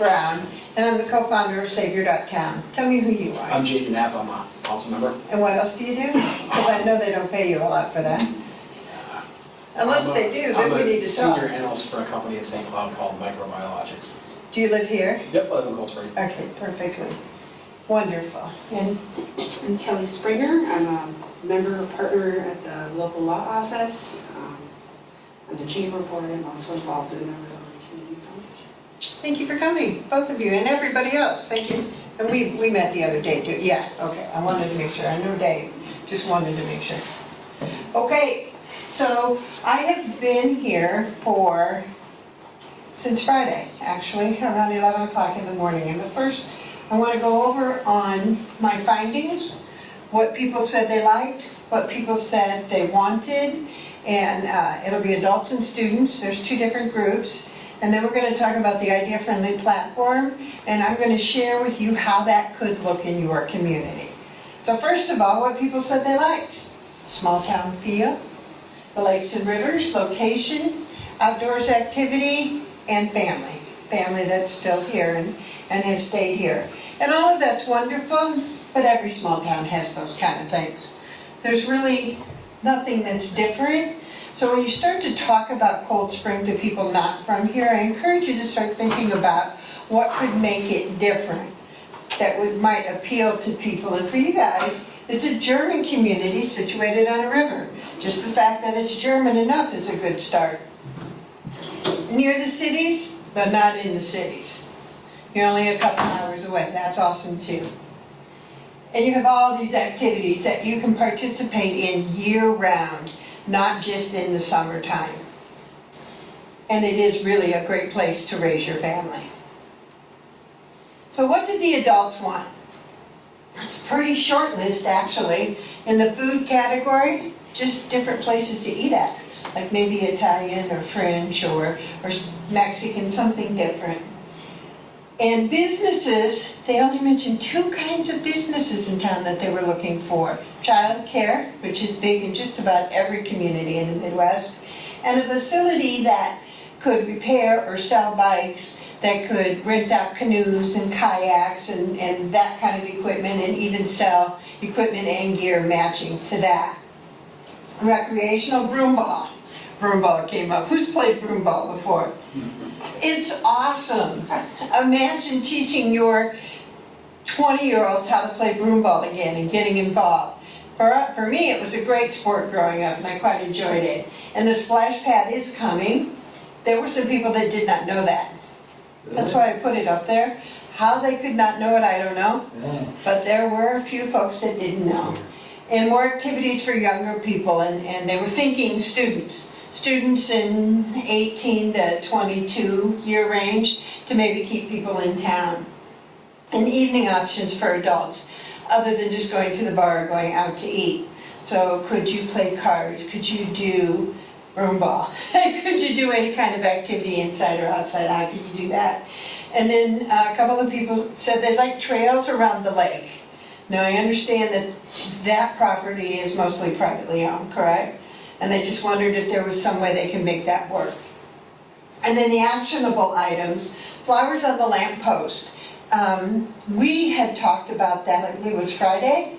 Brown, and I'm the co-founder of Savior.Town. Tell me who you are. I'm Jamie Knapp, I'm a council member. And what else do you do? Because I know they don't pay you a lot for that. Unless they do, then we need to talk. I'm a senior analyst for a company in St. Cloud called Microbiologics. Do you live here? Yep, I live in Cold Spring. Okay, perfectly. Wonderful. And I'm Kelly Springer. I'm a member partner at the local law office. I'm the chamber board. I'm also involved in the Community Foundation. thank you for coming, both of you, and everybody else. Thank you. And we met the other day, too. Yeah, okay. I wanted to make sure. I know Dave, just wanted to make sure. Okay, so I have been here since Friday, actually, around 11 o'clock in the morning. And the first, I want to go over on my findings, what people said they liked, what people said they wanted, and it'll be adults and students. There's 2 different groups. And then we're going to talk about the idea-friendly platform, and I'm going to share with you how that could look in your community. So first of all, what people said they liked. Small town feel, the lakes and rivers, location, outdoors activity, and family. Family that's still here and has stayed here. And all of that's wonderful, but every small town has those kind of things. There's really nothing that's different. So when you start to talk about Cold Spring to people not from here, I encourage you to start thinking about what could make it different, that might appeal to people. And for you guys, it's a German community situated on a river. Just the fact that it's German enough is a good start. Near the cities, but not in the cities. You're only a couple hours away. That's awesome too. And you have all these activities that you can participate in year-round, not just in the summertime. And it is really a great place to raise your family. So what did the adults want? It's a pretty short list, actually. In the food category, just different places to eat at, like maybe Italian or French or Mexican, something different. And businesses, they only mentioned 2 kinds of businesses in town that they were looking for. Child care, which is big in just about every community in the Midwest, and a facility that could repair or sell bikes, that could rent out canoes and kayaks and that kind of equipment, and even sell equipment and gear matching to that. Recreational broomball. Broomball came up. Who's played broomball before? It's awesome. Imagine teaching your 20-year-olds how to play broomball again and getting involved. For me, it was a great sport growing up, and I quite enjoyed it. And the splash pad is coming. There were some people that did not know that. That's why I put it up there. How they could not know it, I don't know. But there were a few folks that didn't know. And more activities for younger people, and they were thinking students. Students in 18 to 22 year range to maybe keep people in town. And evening options for adults, other than just going to the bar or going out to eat. So could you play cards? Could you do broomball? Could you do any kind of activity inside or outside? How could you do that? And then a couple of people said they'd like trails around the lake. Now I understand that property is mostly privately owned, correct? And they just wondered if there was some way they can make that work. And then the actionable items, flowers on the lamp post. We had talked about that, I believe it was Friday,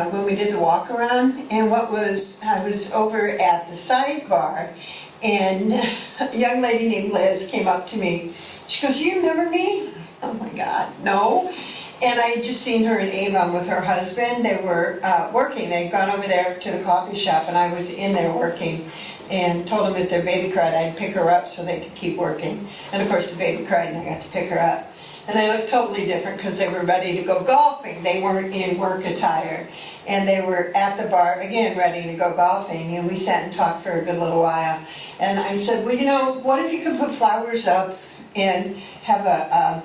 when we did the walk around. And I was over at the sidebar, and a young lady named Liz came up to me. She goes, "You remember me?" Oh my God, no. And I had just seen her in Avon with her husband. They were working. They'd gone over there to the coffee shop, and I was in there working, and told them if their baby cried, I'd pick her up so they could keep working. And of course the baby cried, and I got to pick her up. And they looked totally different because they were ready to go golfing. They weren't in work attire. And they were at the bar, again, ready to go golfing. And we sat and talked for a good little while. And I said, well, you know, what if you could put flowers up and have a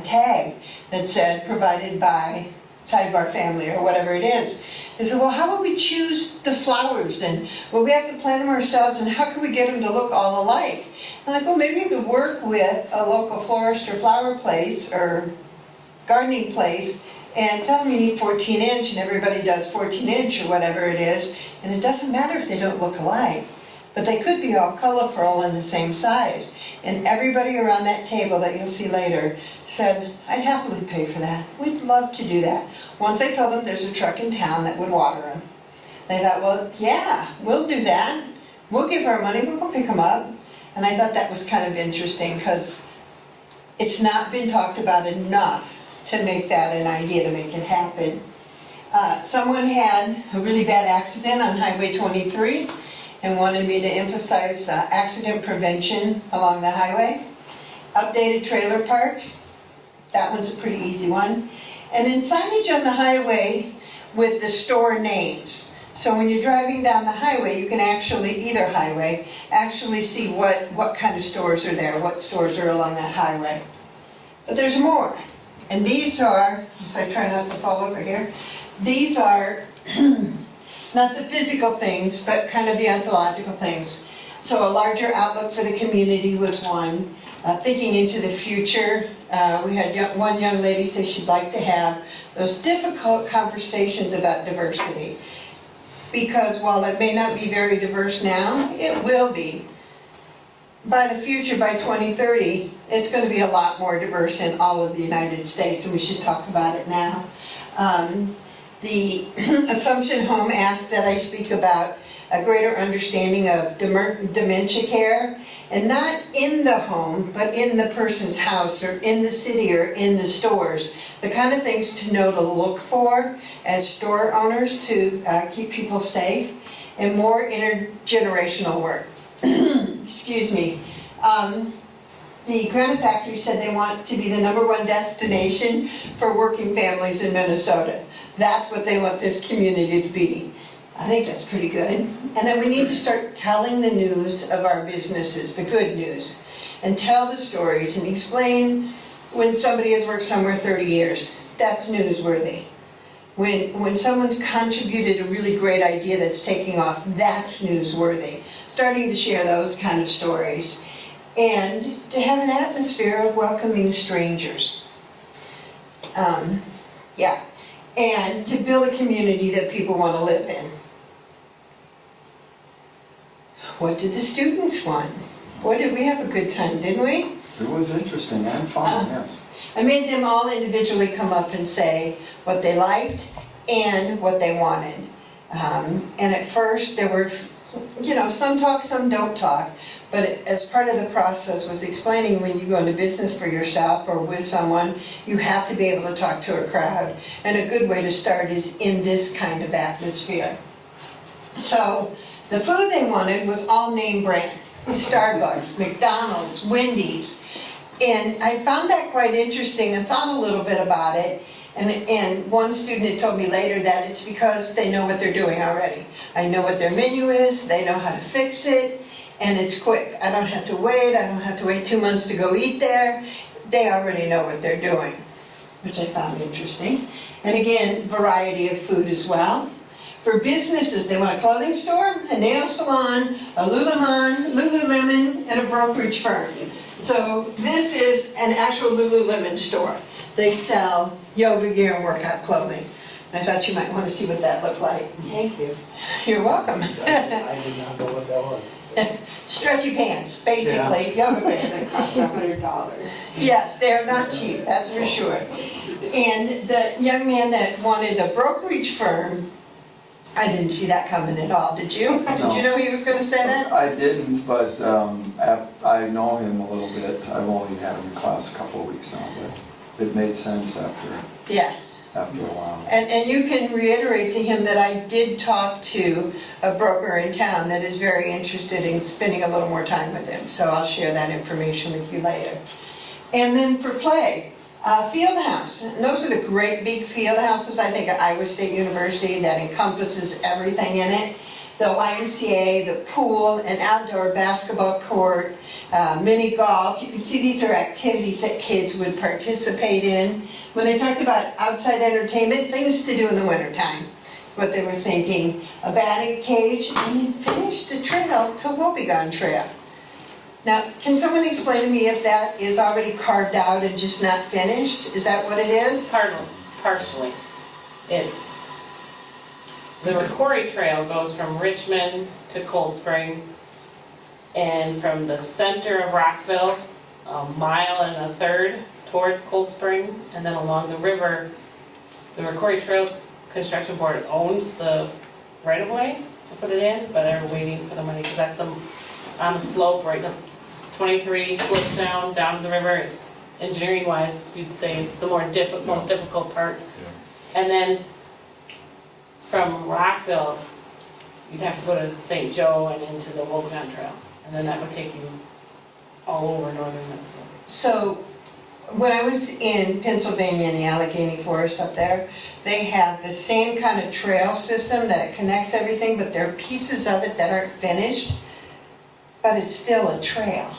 tag that said, provided by Sidebar Family, or whatever it is. They said, well, how about we choose the flowers? And, well, we have to plant them ourselves, and how can we get them to look all alike? I'm like, well, maybe you could work with a local florist or flower place or gardening place and tell them you need 14-inch, and everybody does 14-inch or whatever it is, and it doesn't matter if they don't look alike. but they could be all colorful and the same size. And everybody around that table that you'll see later said, I'd happily pay for that. We'd love to do that. Once I told them there's a truck in town that would water them. They thought, well, yeah, we'll do that. We'll give our money, we'll go pick them up. And I thought that was kind of interesting because it's not been talked about enough to make that an idea, to make it happen. Someone had a really bad accident on Highway 23 and wanted me to emphasize accident prevention along the highway. Updated trailer park, that one's a pretty easy one. And then signage on the highway with the store names. So when you're driving down the highway, you can actually, either highway, actually see what kind of stores are there, what stores are along that highway. But there's more. And these are, as I try not to fall over here, these are not the physical things, but kind of the ontological things. So a larger outlook for the community was one. Thinking into the future, we had one young lady say she'd like to have those difficult conversations about diversity. Because while it may not be very diverse now, it will be. By the future, by 2030, it's going to be a lot more diverse in all of the United States, and we should talk about it now. The Assumption Home asked that I speak about a greater understanding of dementia care, and not in the home, but in the person's house, or in the city, or in the stores. The kind of things to know to look for as store owners to keep people safe, and more intergenerational work. Excuse me. The Granite Factory said they want to be the #1 destination for working families in Minnesota. That's what they want this community to be. I think that's pretty good. And then we need to start telling the news of our businesses, the good news, and tell the stories and explain when somebody has worked somewhere 30 years. That's newsworthy. When someone's contributed a really great idea that's taking off, that's newsworthy. Starting to share those kind of stories. And to have an atmosphere of welcoming strangers. Yeah. And to build a community that people want to live in. What did the students want? Boy, did we have a good time, didn't we? It was interesting and fun, yes. I made them all individually come up and say what they liked and what they wanted. And at first there were, some talk, some don't talk. But as part of the process was explaining when you go into business for yourself or with someone, you have to be able to talk to a crowd. And a good way to start is in this kind of atmosphere. So the food they wanted was all name brand. Starbucks, McDonald's, Wendy's. And I found that quite interesting and thought a little bit about it. And one student had told me later that it's because they know what they're doing already. I know what their menu is, they know how to fix it. And it's quick. I don't have to wait. I don't have to wait 2 months to go eat there. They already know what they're doing, which I found interesting. And again, variety of food as well. For businesses, they want a clothing store, a nail salon, a Lululemon, and a brokerage firm. So this is an actual Lululemon store. They sell yoga gear and workout clothing. I thought you might want to see what that looked like. Thank you. You're welcome. I did not know what that was. Stretchy pants, basically, yoga pants. It cost $100. Yes, they're not cheap, that's for sure. And the young man that wanted a brokerage firm, I didn't see that coming at all, did you? Did you know he was going to say that? I didn't, but I know him a little bit. I've only had him in class a couple of weeks now, but it made sense after Yeah. a while. And you can reiterate to him that I did talk to a broker in town that is very interested in spending a little more time with him. So I'll share that information with you later. And then for play, field house. And those are the great big field houses, I think, at Iowa State University that encompasses everything in it. The YMCA, the pool, an outdoor basketball court, mini golf. You can see these are activities that kids would participate in. When they talked about outside entertainment, things to do in the wintertime, what they were thinking. A batting cage, and then finish the trail to Wobegon Trail. Now, can someone explain to me if that is already carved out and just not finished? Is that what it is? Partially. It's, the Quarry Trail goes from Richmond to Cold Spring, And from the center of Rockville, 1.33 miles towards Cold Spring, and then along the river, the Recording Trail Construction Board owns the right-of-way to put it in, but they're waiting for the money, because that's on the slope, right, the 23 slopes down to the river. It's engineering-wise, you'd say it's the most difficult part. And then from Rockville, you'd have to go to St. Joe and into the Wobegon Trail, and then that would take you all over northern Minnesota. So, when I was in Pennsylvania in the Allegheny Forest up there, they have the same kind of trail system that it connects everything, but there are pieces of it that aren't finished, but it's still a trail.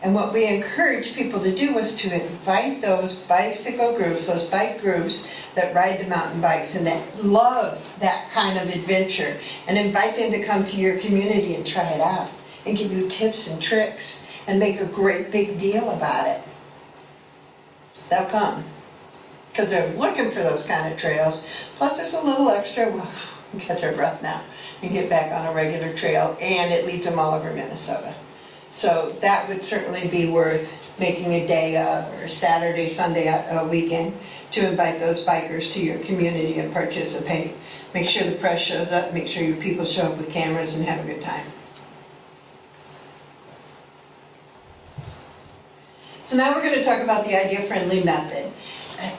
And what we encourage people to do was to invite those bicycle groups, those bike groups that ride the mountain bikes and that love that kind of adventure, and invite them to come to your community and try it out, and give you tips and tricks, and make a great big deal about it. They'll come, because they're looking for those kind of trails. Plus there's a little extra, well, catch our breath now, and get back on a regular trail, and it leads them all over Minnesota. So that would certainly be worth making a day of, or Saturday, Sunday, a weekend, to invite those bikers to your community and participate. Make sure the press shows up, make sure your people show up with cameras and have a good time. So now we're going to talk about the idea-friendly method.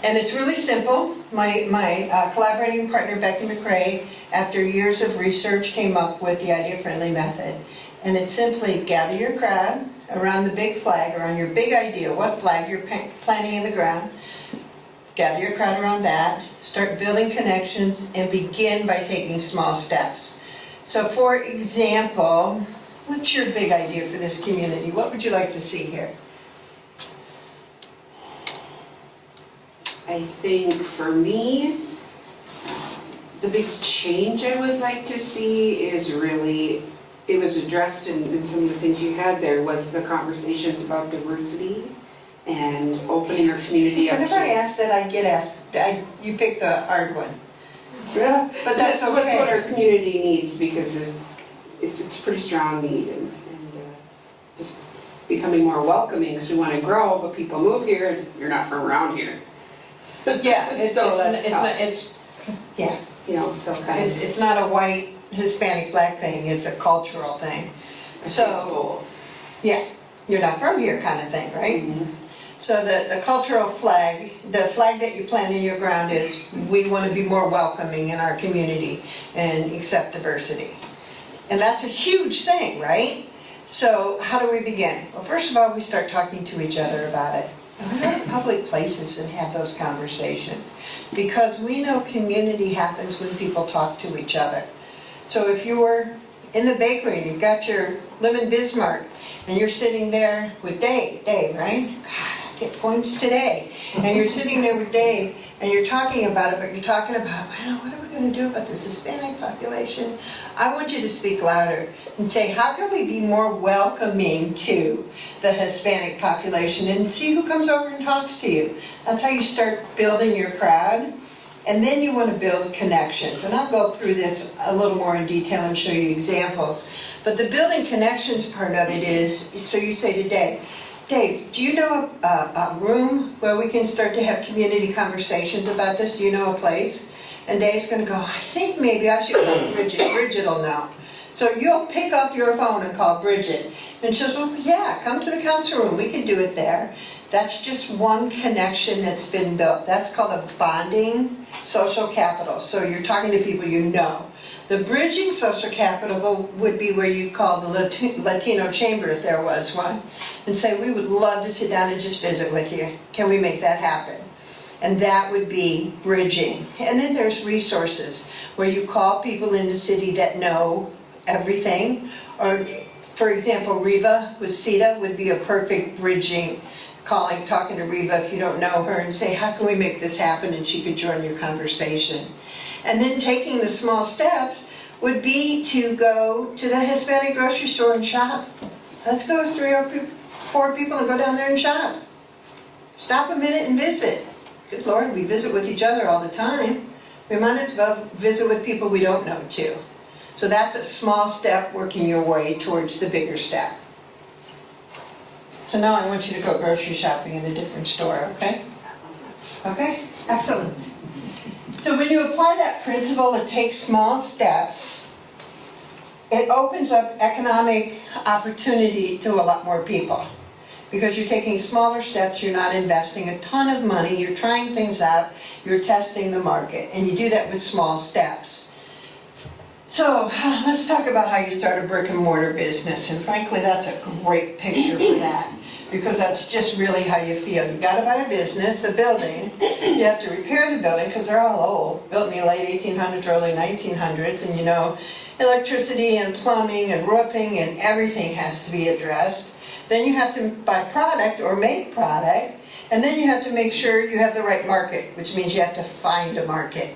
And it's really simple. My collaborating partner, Becky McRae, after years of research, came up with the idea-friendly method. And it's simply gather your crowd around the big flag, around your big idea, what flag you're planting in the ground. Gather your crowd around that, start building connections, and begin by taking small steps. So for example, what's your big idea for this community? What would you like to see here? I think for me, the big change I would like to see is really, it was addressed in some of the things you had there, was the conversations about diversity and opening our community up to. Whenever I ask that, I get asked, you pick the hard one. Yeah, But that's what okay. our community needs, because it's a pretty strong need, and just becoming more welcoming, because we want to grow, but people move here, you're not from around here. Yeah, it's yeah. You know, so kind of. It's not a white, Hispanic, black thing, it's a cultural thing. So, yeah, you're not from here kind of thing, right? Mhm. So the cultural flag, the flag that you plant in your ground is, we want to be more welcoming in our community and accept diversity. And that's a huge thing, right? So how do we begin? Well, first of all, we start talking to each other about it. And we go to public places and have those conversations, because we know community happens when people talk to each other. So if you're in the bakery and you've got your lemon Bismarck and you're sitting there with Dave, right? God, I get points today. And you're sitting there with Dave and you're talking about it, but you're talking about, well, what are we going to do about this Hispanic population? I want you to speak louder and say, how can we be more welcoming to the Hispanic population, and see who comes over and talks to you. That's how you start building your crowd. And then you want to build connections. And I'll go through this a little more in detail and show you examples. But the building connections part of it is, so you say to Dave, do you know a room where we can start to have community conversations about this? Do you know a place? And Dave's going to go, I think maybe I should call Bridget. Bridget will know. So you'll pick up your phone and call Bridget. And she'll say, well, yeah, come to the council room. We can do it there. That's just one connection that's been built. That's called a bonding social capital. So you're talking to people you know. The bridging social capital would be where you call the Latino chamber, if there was one, and say, we would love to sit down and just visit with you. Can we make that happen? And that would be bridging. And then there's resources, where you call people in the city that know everything. Or, for example, Riva with CETA would be a perfect bridging, talking to Riva if you don't know her, and say, how can we make this happen? And she could join your conversation. And then taking the small steps would be to go to the Hispanic grocery store and shop. Let's go 3 or 4 people and go down there and shop. Stop a minute and visit. Good Lord, we visit with each other all the time. We might as well visit with people we don't know too. So that's a small step working your way towards the bigger step. So now I want you to go grocery shopping in a different store, okay? Okay, excellent. So when you apply that principle of take small steps, it opens up economic opportunity to a lot more people. Because you're taking smaller steps, you're not investing a ton of money, you're trying things out, you're testing the market, and you do that with small steps. So let's talk about how you start a brick and mortar business, and frankly, that's a great picture for that, because that's just really how you feel. You gotta buy a business, a building, you have to repair the building, because they're all old, built in the late 1800s, early 1900s, and you know, electricity and plumbing and roofing and everything has to be addressed. Then you have to buy product or make product, and then you have to make sure you have the right market, which means you have to find a market.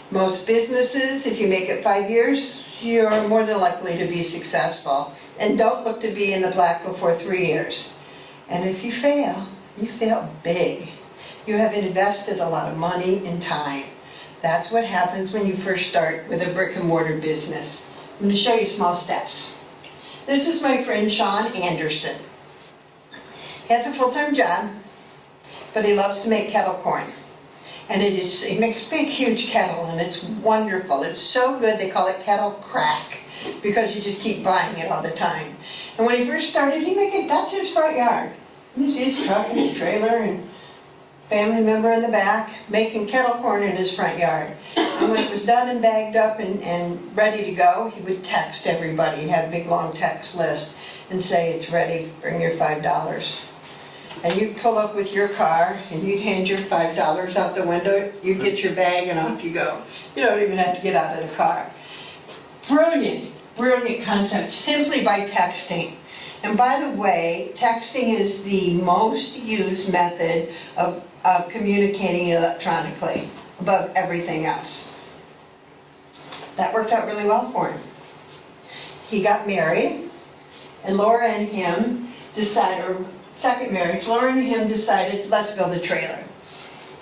Most businesses, if you make it 5 years, you're more than likely to be successful. And don't look to be in the black before 3 years. And if you fail big. You have invested a lot of money and time. That's what happens when you first start with a brick and mortar business. I'm going to show you small steps. This is my friend Sean Anderson. He has a full-time job, but he loves to make kettle corn. And he makes big, huge kettle, and it's wonderful. It's so good, they call it kettle crack, because you just keep buying it all the time. And when he first started, that's his front yard. You see his truck and his trailer and family member in the back making kettle corn in his front yard. And when it was done and bagged up and ready to go, he would text everybody. He'd have a big, long text list and say, it's ready, bring your $5. And you'd pull up with your car, and you'd hand your $5 out the window, you'd get your bag, and off you go. You don't even have to get out of the car. Brilliant, brilliant concept, simply by texting. And by the way, texting is the most used method of communicating electronically, above everything else. That worked out really well for him. He got married, and Laura and him decided, second marriage, Laura and him decided, let's build a trailer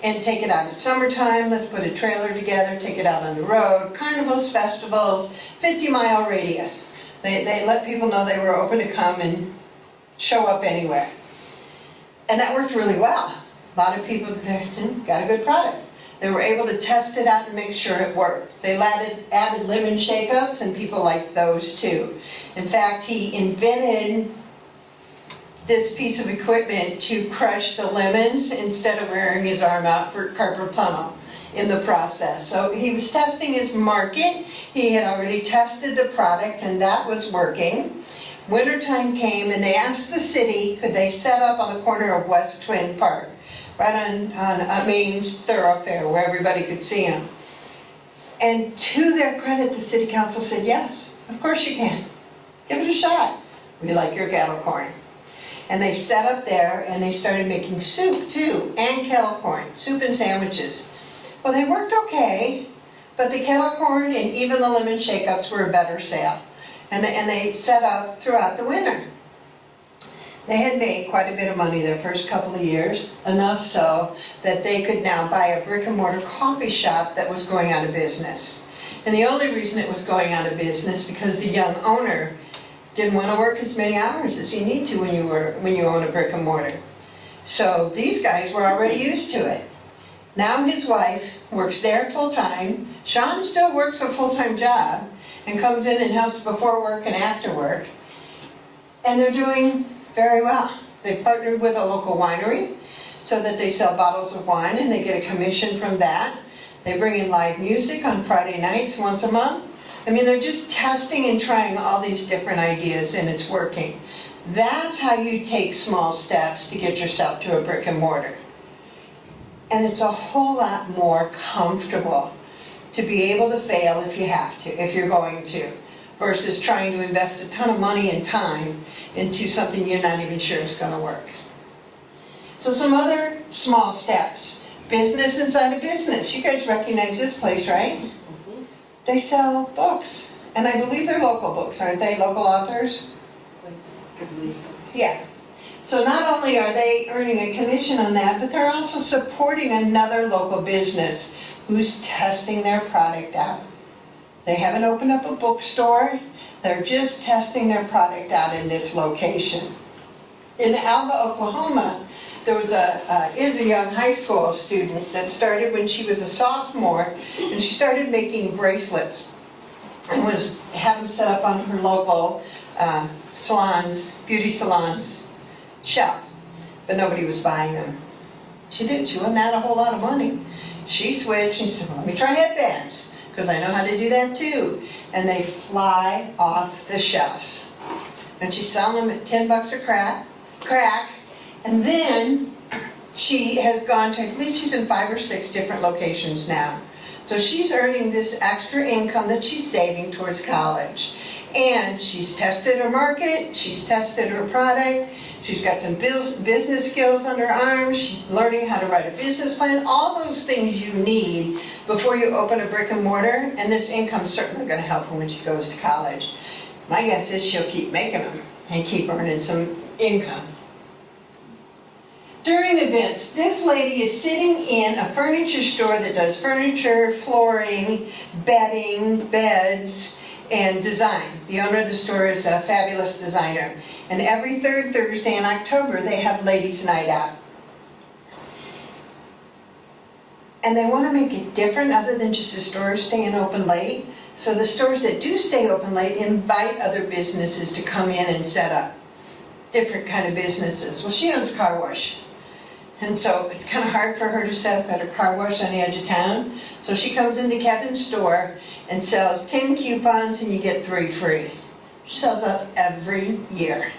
and take it out. It's summertime, let's put a trailer together, take it out on the road, carnivals, festivals, 50-mile radius. They let people know they were open to come and show up anywhere. And that worked really well. A lot of people got a good product. They were able to test it out and make sure it worked. They added lemon shake-ups, and people liked those too. In fact, he invented this piece of equipment to crush the lemons instead of wearing his arm out for carpal tunnel in the process. So he was testing his market. He had already tested the product, and that was working. Wintertime came, and they asked the city, could they set up on the corner of West Twin Park, right on a main thoroughfare where everybody could see him. And to their credit, the city council said, yes, of course you can. Give it a shot. We like your kettle corn. And they set up there, and they started making soup too, and kettle corn, soup and sandwiches. Well, they worked okay, but the kettle corn and even the lemon shake-ups were a better sale. And they set up throughout the winter. They had made quite a bit of money their first couple of years, enough so that they could now buy a brick and mortar coffee shop that was going out of business. And the only reason it was going out of business because the young owner didn't want to work as many hours as you need to when you own a brick and mortar. So these guys were already used to it. Now his wife works there full-time. Sean still works a full-time job and comes in and helps before work and after work. And they're doing very well. They partnered with a local winery so that they sell bottles of wine and they get a commission from that. They bring in live music on Friday nights once a month. I mean, they're just testing and trying all these different ideas, and it's working. That's how you take small steps to get yourself to a brick and mortar. And it's a whole lot more comfortable to be able to fail if you have to, if you're going to, versus trying to invest a ton of money and time into something you're not even sure is going to work. So some other small steps. Business inside a business. You guys recognize this place, right? Mm-hmm. They sell books. And I believe they're local books, aren't they? Local authors? I believe so. Yeah. So not only are they earning a commission on that, but they're also supporting another local business who's testing their product out. They haven't opened up a bookstore. They're just testing their product out in this location. In Alva, Oklahoma, there was is a young high school student that started when she was a sophomore, and she started making bracelets and had them set up on her local beauty salons shelf, but nobody was buying them. She wasn't out a whole lot of money. She switched and said, well, let me try headbands, because I know how to do that too. And they fly off the shelves. And she's selling them at $10 a crack. And then she has gone to, I believe she's in 5 or 6 different locations now. So she's earning this extra income that she's saving towards college. And she's tested her market, she's tested her product, she's got some business skills under her arms, she's learning how to write a business plan, all those things you need before you open a brick and mortar, and this income's certainly going to help her when she goes to college. My guess is she'll keep making them and keep earning some income. During events, this lady is sitting in a furniture store that does furniture, flooring, bedding, beds, and design. The owner of the store is a fabulous designer. And every third Thursday in October, they have Ladies' Night Out. And they want to make it different other than just the stores staying open late. So the stores that do stay open late invite other businesses to come in and set up different kind of businesses. Well, she owns a car wash. And so it's kind of hard for her to set up at her car wash on the edge of town. So she comes into Kevin's store and sells 10 coupons and you get 3 free. She sells out every year.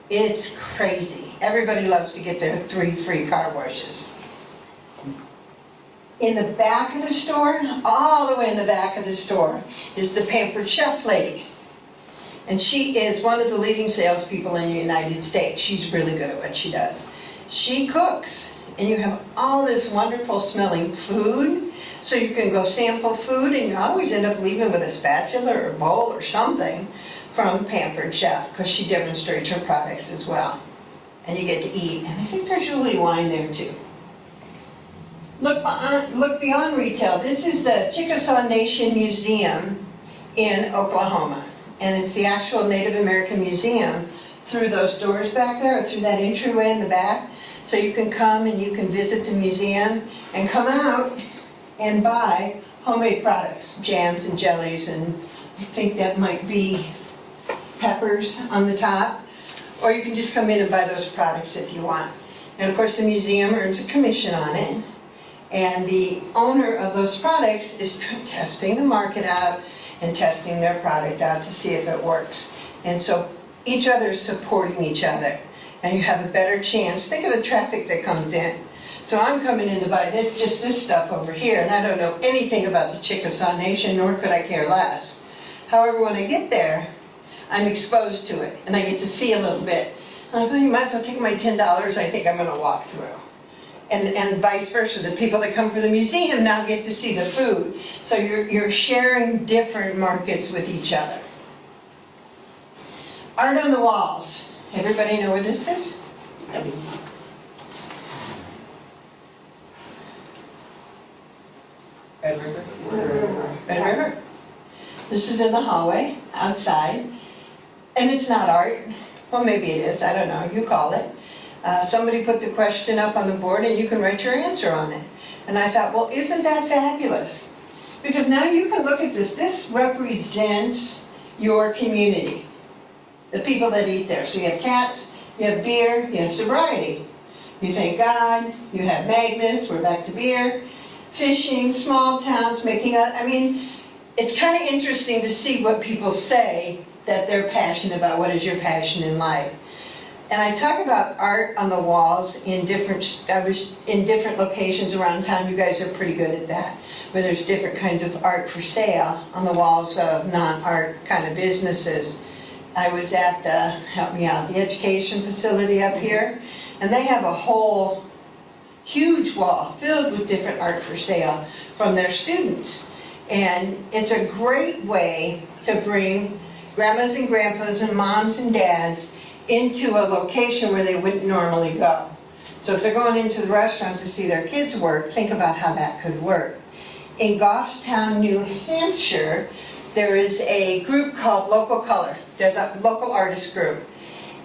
It's crazy. Everybody loves to get their 3 free car washes. In the back of the store, all the way in the back of the store, is the Pampered Chef lady. And she is one of the leading salespeople in the United States. She's really good at what she does. She cooks, and you have all this wonderful smelling food, so you can go sample food, and you always end up leaving with a spatula or a bowl or something from Pampered Chef, because she demonstrates her products as well. And you get to eat, and I think there's usually wine there too. Look beyond retail. This is the Chickasaw Nation Museum in Oklahoma, and it's the actual Native American museum through those doors back there, or through that entryway in the back. So you can come and you can visit the museum and come out and buy homemade products, jams and jellies, and I think that might be peppers on the top. Or you can just come in and buy those products if you want. And of course the museum earns a commission on it. And the owner of those products is testing the market out and testing their product out to see if it works. And so each other is supporting each other. And you have a better chance. Think of the traffic that comes in. So I'm coming in to buy just this stuff over here, and I don't know anything about the Chickasaw Nation, nor could I care less. However, when I get there, I'm exposed to it, and I get to see a little bit. I'm like, well, you might as well take my $10 I think I'm going to walk through. And vice versa. The people that come for the museum now get to see the food. So you're sharing different markets with each other. Art on the walls. Everybody know where this is? I mean, Red River. Red River. This is in the hallway, outside. And it's not art. Well, maybe it is, I don't know, you call it. Somebody put the question up on the board and you can write your answer on it. And I thought, well, isn't that fabulous? Because now you can look at this. This represents your community, the people that eat there. So you have cats, you have beer, you have sobriety. You thank God, you have Magnus, we're back to beer, fishing, small towns, it's kind of interesting to see what people say that they're passionate about. What is your passion in life? And I talk about art on the walls in different locations around town. You guys are pretty good at that, where there's different kinds of art for sale on the walls of non-art kind of businesses. I was at the education facility up here, and they have a whole huge wall filled with different art for sale from their students. And it's a great way to bring grandmas and grandpas and moms and dads into a location where they wouldn't normally go. So if they're going into the restaurant to see their kids work, think about how that could work. In Goffstown, New Hampshire, there is a group called Local Color. They're the local artist group.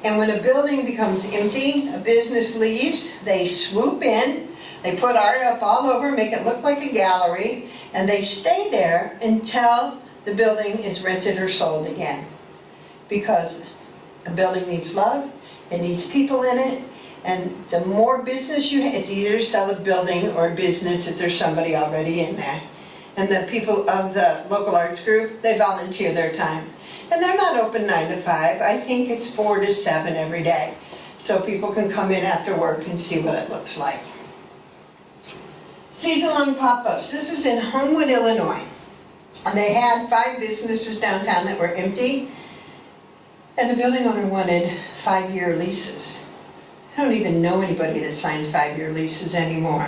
And when a building becomes empty, a business leaves, they swoop in, they put art up all over, make it look like a gallery, and they stay there until the building is rented or sold again. Because a building needs love, it needs people in it, and the more business you have, it's either sell a building or a business if there's somebody already in there. And the people of the local arts group, they volunteer their time. And they're not open 9 to 5, I think it's 4 to 7 every day. So people can come in after work and see what it looks like. Season-long pop-ups, this is in Homewood, Illinois. And they had 5 businesses downtown that were empty. And the building owner wanted 5-year leases. I don't even know anybody that signs 5-year leases anymore.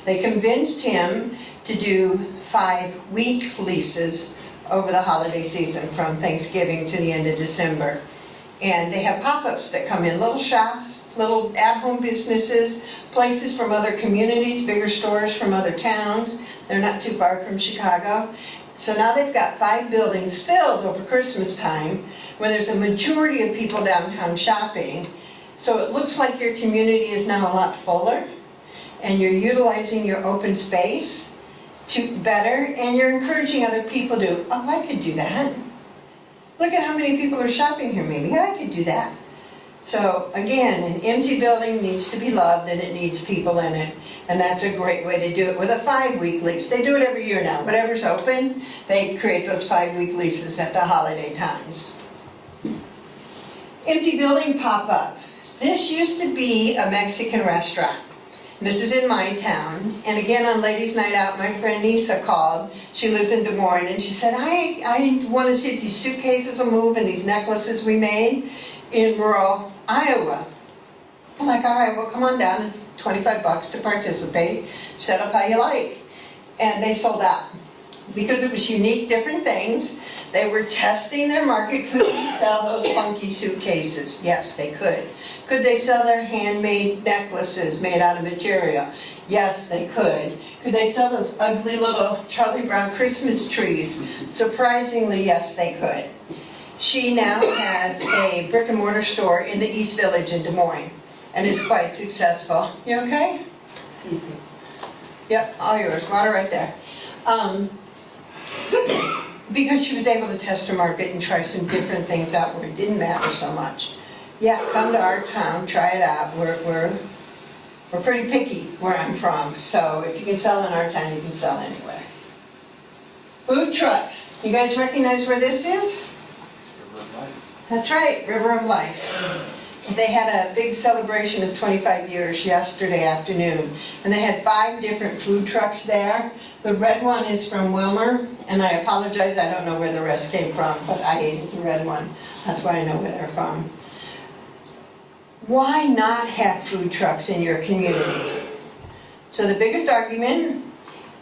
They convinced him to do 5-week leases over the holiday season from Thanksgiving to the end of December. And they have pop-ups that come in, little shops, little at-home businesses, places from other communities, bigger stores from other towns. They're not too far from Chicago. So now they've got 5 buildings filled over Christmas time when there's a majority of people downtown shopping. So it looks like your community is now a lot fuller, and you're utilizing your open space to better, and you're encouraging other people to, oh, I could do that. Look at how many people are shopping here, maybe I could do that. So again, an empty building needs to be loved and it needs people in it. And that's a great way to do it with a 5-week lease. They do it every year now. Whatever's open, they create those 5-week leases at the holiday times. Empty building pop-up. This used to be a Mexican restaurant. This is in my town, and again on Ladies' Night Out, my friend Nisa called. She lives in Des Moines, and she said, I want to see if these suitcases will move and these necklaces we made in rural Iowa. I'm like, all right, well, come on down. It's $25 to participate. Set up how you like. And they sold out. Because it was unique, different things. They were testing their market. Could we sell those funky suitcases? Yes, they could. Could they sell their handmade necklaces made out of material? Yes, they could. Could they sell those ugly little Charlie Brown Christmas trees? Surprisingly, yes, they could. She now has a brick and mortar store in the East Village in Des Moines and is quite successful. You okay? It's easy. Yep, all yours. Water right there. Because she was able to test her market and try some different things out where it didn't matter so much. Yeah, come to our town, try it out. We're pretty picky where I'm from, so if you can sell in our town, you can sell anywhere. Food trucks. You guys recognize where this is? River of Life. That's right, River of Life. They had a big celebration of 25 years yesterday afternoon, and they had 5 different food trucks there. The red one is from Wilmer, and I apologize, I don't know where the rest came from, but I ate the red one. That's why I know where they're from. Why not have food trucks in your community? So the biggest argument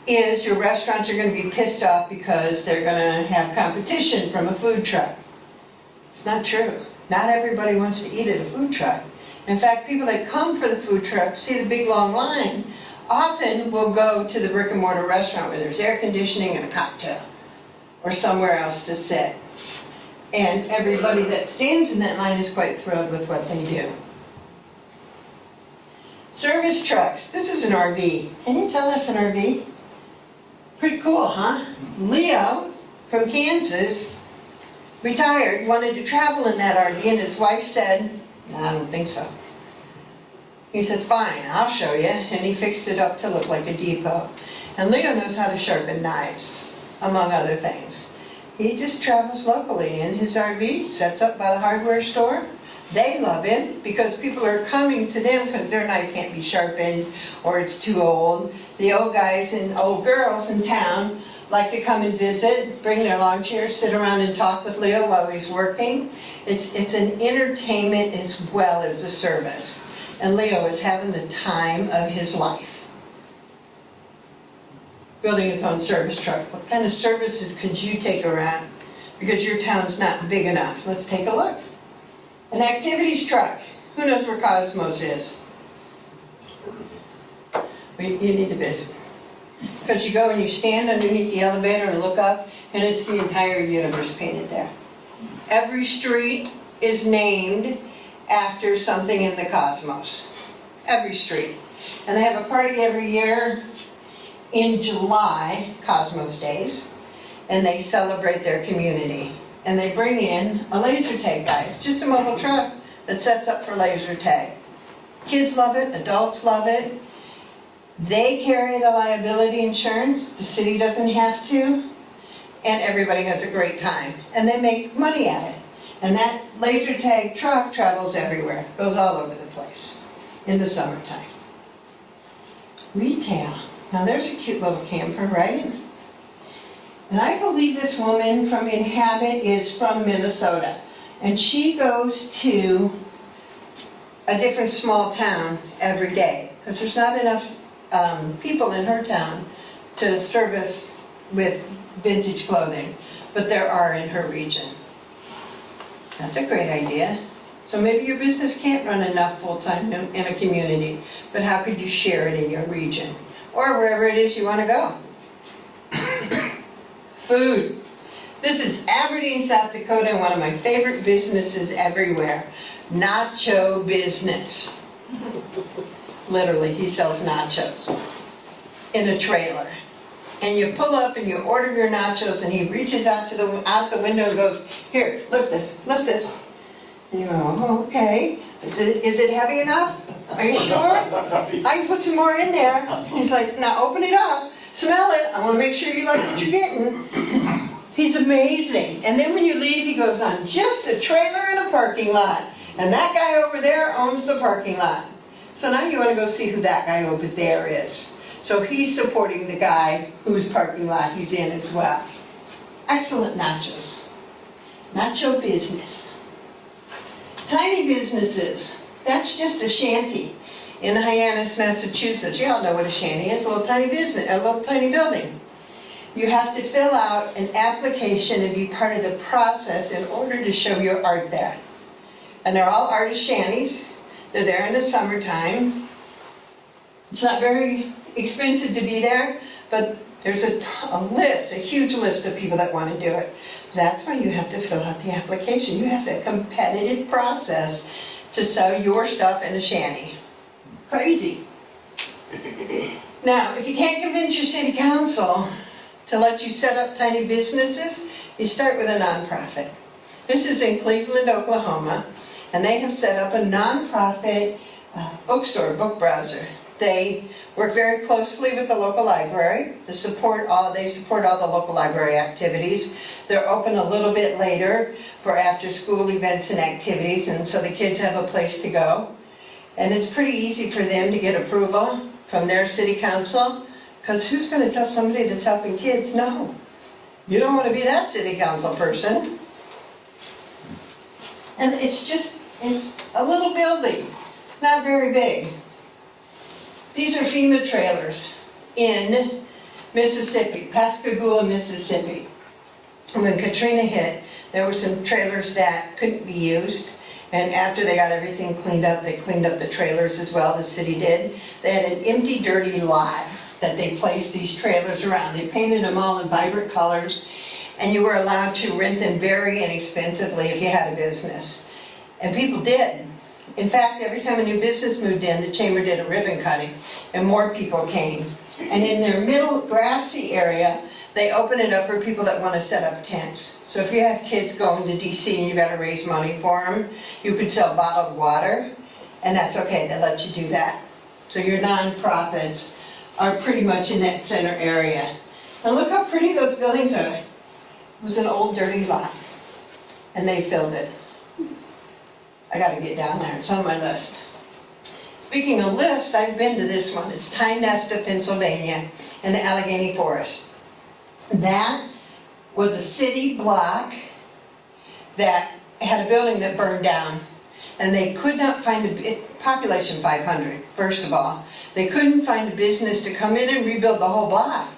is your restaurants are going to be pissed off because they're going to have competition from a food truck. It's not true. Not everybody wants to eat at a food truck. In fact, people that come for the food truck, see the big long line, often will go to the brick and mortar restaurant where there's air conditioning and a cocktail, or somewhere else to sit. And everybody that stands in that line is quite thrilled with what they do. Service trucks. This is an RV. Can you tell that's an RV? Pretty cool, huh? Leo from Kansas, retired, wanted to travel in that RV, and his wife said, "No, I don't think so." He said, "Fine, I'll show you." And he fixed it up to look like a depot. And Leo knows how to sharpen knives, among other things. He just travels locally in his RV, sets up by the hardware store. They love him because people are coming to them because their knife can't be sharpened or it's too old. The old guys and old girls in town like to come and visit, bring their lawn chairs, sit around and talk with Leo while he's working. It's an entertainment as well as a service. And Leo is having the time of his life. Building his own service truck. What kind of services could you take around? Because your town's not big enough. Let's take a look. An activities truck. Who knows where Cosmos is? You need to visit. Because you go and you stand underneath the elevator and look up, and it's the entire universe painted there. Every street is named after something in the cosmos. Every street. And they have a party every year in July, Cosmos Days, and they celebrate their community. And they bring in a laser tag guy. It's just a mobile truck that sets up for laser tag. Kids love it, adults love it. They carry the liability insurance, the city doesn't have to, and everybody has a great time. And they make money at it. And that laser tag truck travels everywhere, goes all over the place in the summertime. Retail. Now there's a cute little camper, right? And I believe this woman from Inhabit is from Minnesota. And she goes to a different small town every day, because there's not enough people in her town to service with vintage clothing, but there are in her region. That's a great idea. So maybe your business can't run enough full-time in a community, but how could you share it in your region? Or wherever it is you want to go. Food. This is Aberdeen, South Dakota, and one of my favorite businesses everywhere. Nacho business. Literally, he sells nachos in a trailer. And you pull up and you order your nachos, and he reaches out the window and goes, "Here, lift this, lift this." And you go, "Oh, okay. Is it heavy enough? Are you sure? I can put some more in there." He's like, "Now open it up, smell it. I want to make sure you like what you're getting." He's amazing. And then when you leave, he goes, "I'm just a trailer in a parking lot. And that guy over there owns the parking lot." So now you want to go see who that guy over there is. So he's supporting the guy whose parking lot he's in as well. Excellent nachos. Nacho business. Tiny businesses. That's just a shanty in Hyannis, Massachusetts. You all know what a shanty is, a little tiny business, a little tiny building. You have to fill out an application and be part of the process in order to show your art there. And they're all artist shanties. They're there in the summertime. It's not very expensive to be there, but there's a list, a huge list of people that want to do it. That's why you have to fill out the application. You have a competitive process to sell your stuff in a shanty. Crazy. Now, if you can't convince your city council to let you set up tiny businesses, you start with a nonprofit. This is in Cleveland, Oklahoma, and they have set up a nonprofit bookstore, book browser. They work very closely with the local library. They support all the local library activities. They're open a little bit later for after-school events and activities, and so the kids have a place to go. And it's pretty easy for them to get approval from their city council, because who's going to tell somebody that's helping kids, no? You don't want to be that city council person. And it's a little building, not very big. These are FEMA trailers in Mississippi, Pascagoula, Mississippi. When Katrina hit, there were some trailers that couldn't be used, and after they got everything cleaned up, they cleaned up the trailers as well, the city did. They had an empty, dirty lot that they placed these trailers around. They painted them all in vibrant colors, and you were allowed to rent them very inexpensively if you had a business. And people did. In fact, every time a new business moved in, the chamber did a ribbon cutting, and more people came. And in their middle grassy area, they open it up for people that want to set up tents. So if you have kids going to DC and you got to raise money for them, you could sell bottled water, and that's okay, they let you do that. So your nonprofits are pretty much in that center area. And look how pretty those buildings are. It was an old dirty lot, and they filled it. I got to get down there, it's on my list. Speaking of list, I've been to this one. It's Tynesta, Pennsylvania, in the Allegheny Forest. That was a city block that had a building that burned down, and they could not find population 500, first of all. They couldn't find a business to come in and rebuild the whole block.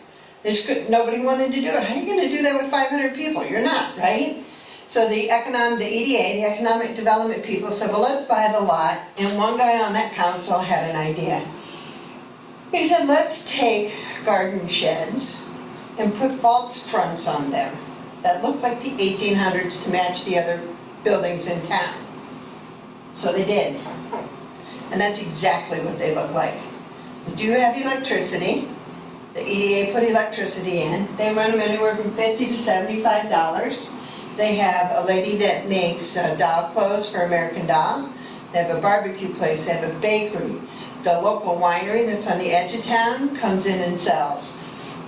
Nobody wanted to do it. How are you going to do that with 500 people? You're not, right? So the EDA, the economic development people said, well, let's buy the lot. And one guy on that council had an idea. He said, let's take garden sheds and put false fronts on them that look like the 1800s to match the other buildings in town. So they did. And that's exactly what they look like. We do have electricity. The EDA put electricity in. They run them anywhere from $50 to $75. They have a lady that makes doll clothes for American Doll. They have a barbecue place, they have a bakery. The local winery that's on the edge of town comes in and sells.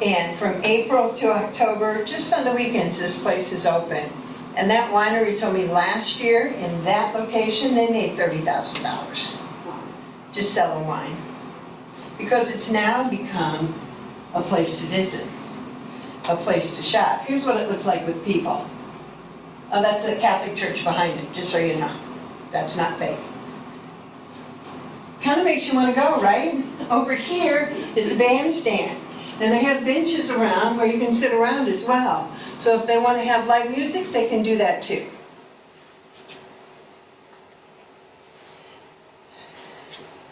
And from April to October, just on the weekends, this place is open. And that winery told me last year, in that location, they made $30,000 just selling wine. Because it's now become a place to visit, a place to shop. Here's what it looks like with people. Oh, that's a Catholic church behind it, just so you know. That's not fake. Kind of makes you want to go, right? Over here is a bandstand. And they have benches around where you can sit around as well. So if they want to have live music, they can do that too.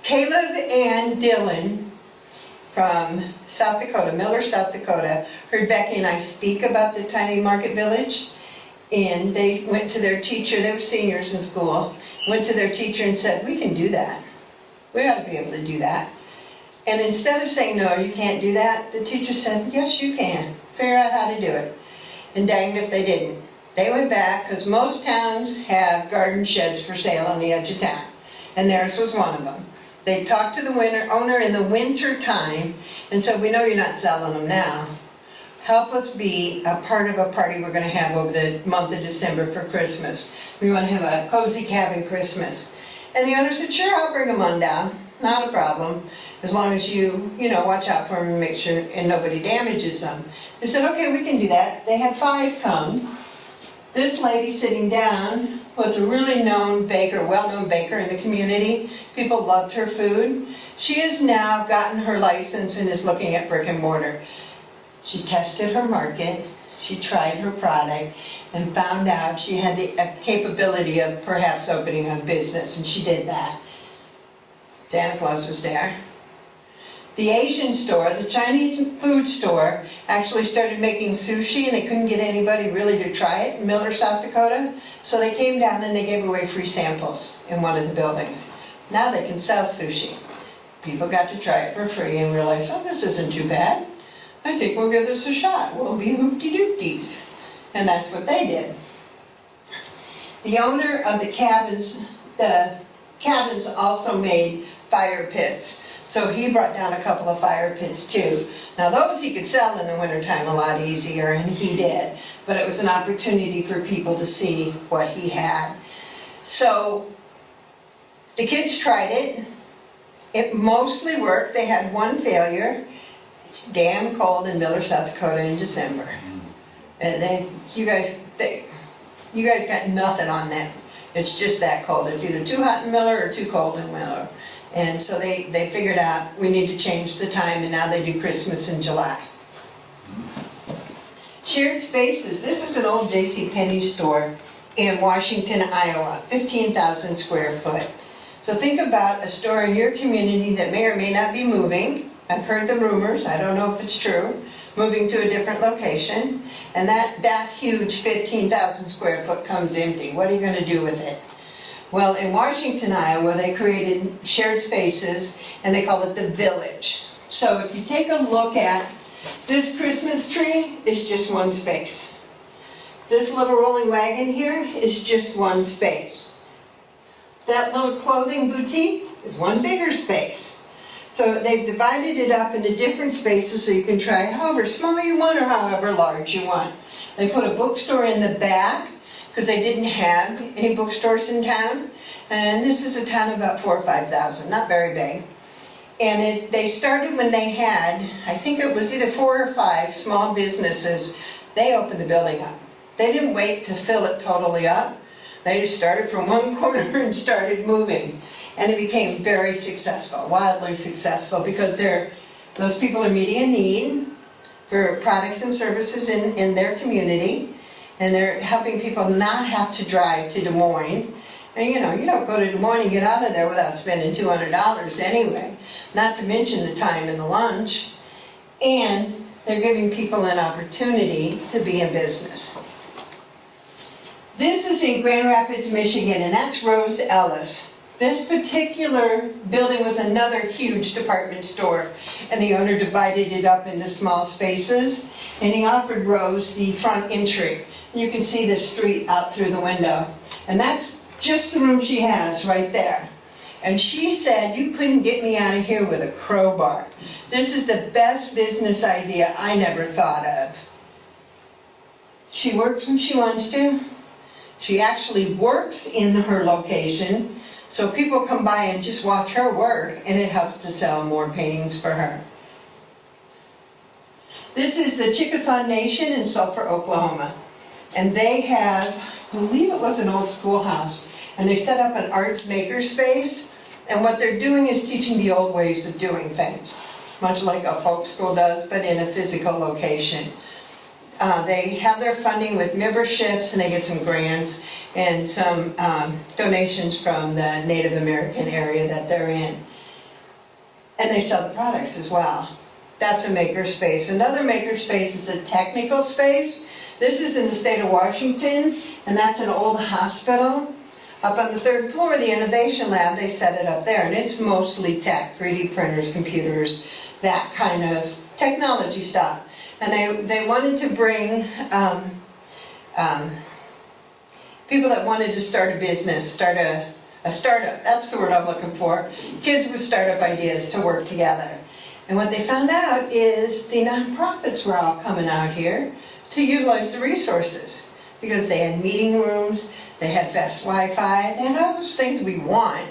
Caleb and Dylan from South Dakota, Miller, South Dakota, heard Becky and I speak about the tiny market village. And they went to their teacher, they were seniors in school, went to their teacher and said, we can do that. We ought to be able to do that. And instead of saying, no, you can't do that, the teacher said, yes, you can. Figure out how to do it. And dang if they didn't. They went back, because most towns have garden sheds for sale on the edge of town. And theirs was one of them. They talked to the owner in the winter time and said, we know you're not selling them now. Help us be a part of a party we're going to have over the month of December for Christmas. We want to have a cozy cabin Christmas. And the owner said, sure, I'll bring them on down. Not a problem. As long as you watch out for them and make sure and nobody damages them. They said, okay, we can do that. They had 5 come. This lady sitting down was a really known baker, well-known baker in the community. People loved her food. She has now gotten her license and is looking at brick and mortar. She tested her market, she tried her product, and found out she had the capability of perhaps opening a business, and she did that. Santa Claus was there. The Asian store, the Chinese food store, actually started making sushi, and they couldn't get anybody really to try it in Miller, South Dakota. So they came down and they gave away free samples in one of the buildings. Now they can sell sushi. People got to try it for free and realized, oh, this isn't too bad. I think we'll give this a shot. We'll be hoopty-doopties. And that's what they did. The owner of the cabins also made fire pits. So he brought down a couple of fire pits too. Now those he could sell in the wintertime a lot easier, and he did. But it was an opportunity for people to see what he had. So the kids tried it. It mostly worked. They had one failure. It's damn cold in Miller, South Dakota in December. And you guys got nothing on that. It's just that cold. It's either too hot in Miller or too cold in Miller. And so they figured out we need to change the time, and now they do Christmas in July. Shared spaces. This is an old JCPenney store in Washington, Iowa, 15,000 square foot. So think about a store in your community that may or may not be moving. I've heard the rumors, I don't know if it's true, moving to a different location. And that huge 15,000 square foot comes empty. What are you going to do with it? Well, in Washington, Iowa, they created shared spaces, and they call it the Village. So if you take a look at this Christmas tree, is just one space. This little rolling wagon here is just one space. That little clothing boutique is one bigger space. So they've divided it up into different spaces so you can try however small you want or however large you want. They put a bookstore in the back, because they didn't have any bookstores in town. And this is a town of about 4,000 or 5,000, not very big. And they started when they had, I think it was either 4 or 5 small businesses. They opened the building up. They didn't wait to fill it totally up. They just started from one corner and started moving. And it became very successful, wildly successful, because those people are meeting a need for products and services in their community. And they're helping people not have to drive to Des Moines. And you don't go to Des Moines and get out of there without spending $200 anyway. not to mention the time and the lunch. And they're giving people an opportunity to be in business. This is in Grand Rapids, Michigan, and that's Rose Ellis. This particular building was another huge department store, and the owner divided it up into small spaces, and he offered Rose the front entry. You can see the street out through the window, and that's just the room she has right there. And she said, "You couldn't get me out of here with a crowbar. This is the best business idea I never thought of." She works when she wants to. She actually works in her location, so people come by and just watch her work, and it helps to sell more paintings for her. This is the Chickasaw Nation in Sulphur, Oklahoma. And they have, I believe it was an old schoolhouse, and they set up an arts maker space, and what they're doing is teaching the old ways of doing things, much like a folk school does, but in a physical location. They have their funding with memberships, and they get some grants and some donations from the Native American area that they're in. And they sell the products as well. That's a maker space. Another maker space is a technical space. This is in the state of Washington, and that's an old hospital. Up on the third floor of the Innovation Lab, they set it up there, and it's mostly tech, 3D printers, computers, that kind of technology stuff. And they wanted to bring people that wanted to start a business, start a startup, that's the word I'm looking for, kids with startup ideas to work together. And what they found out is the nonprofits were all coming out here to utilize the resources, because they had meeting rooms, they had fast Wi-Fi, they had all those things we want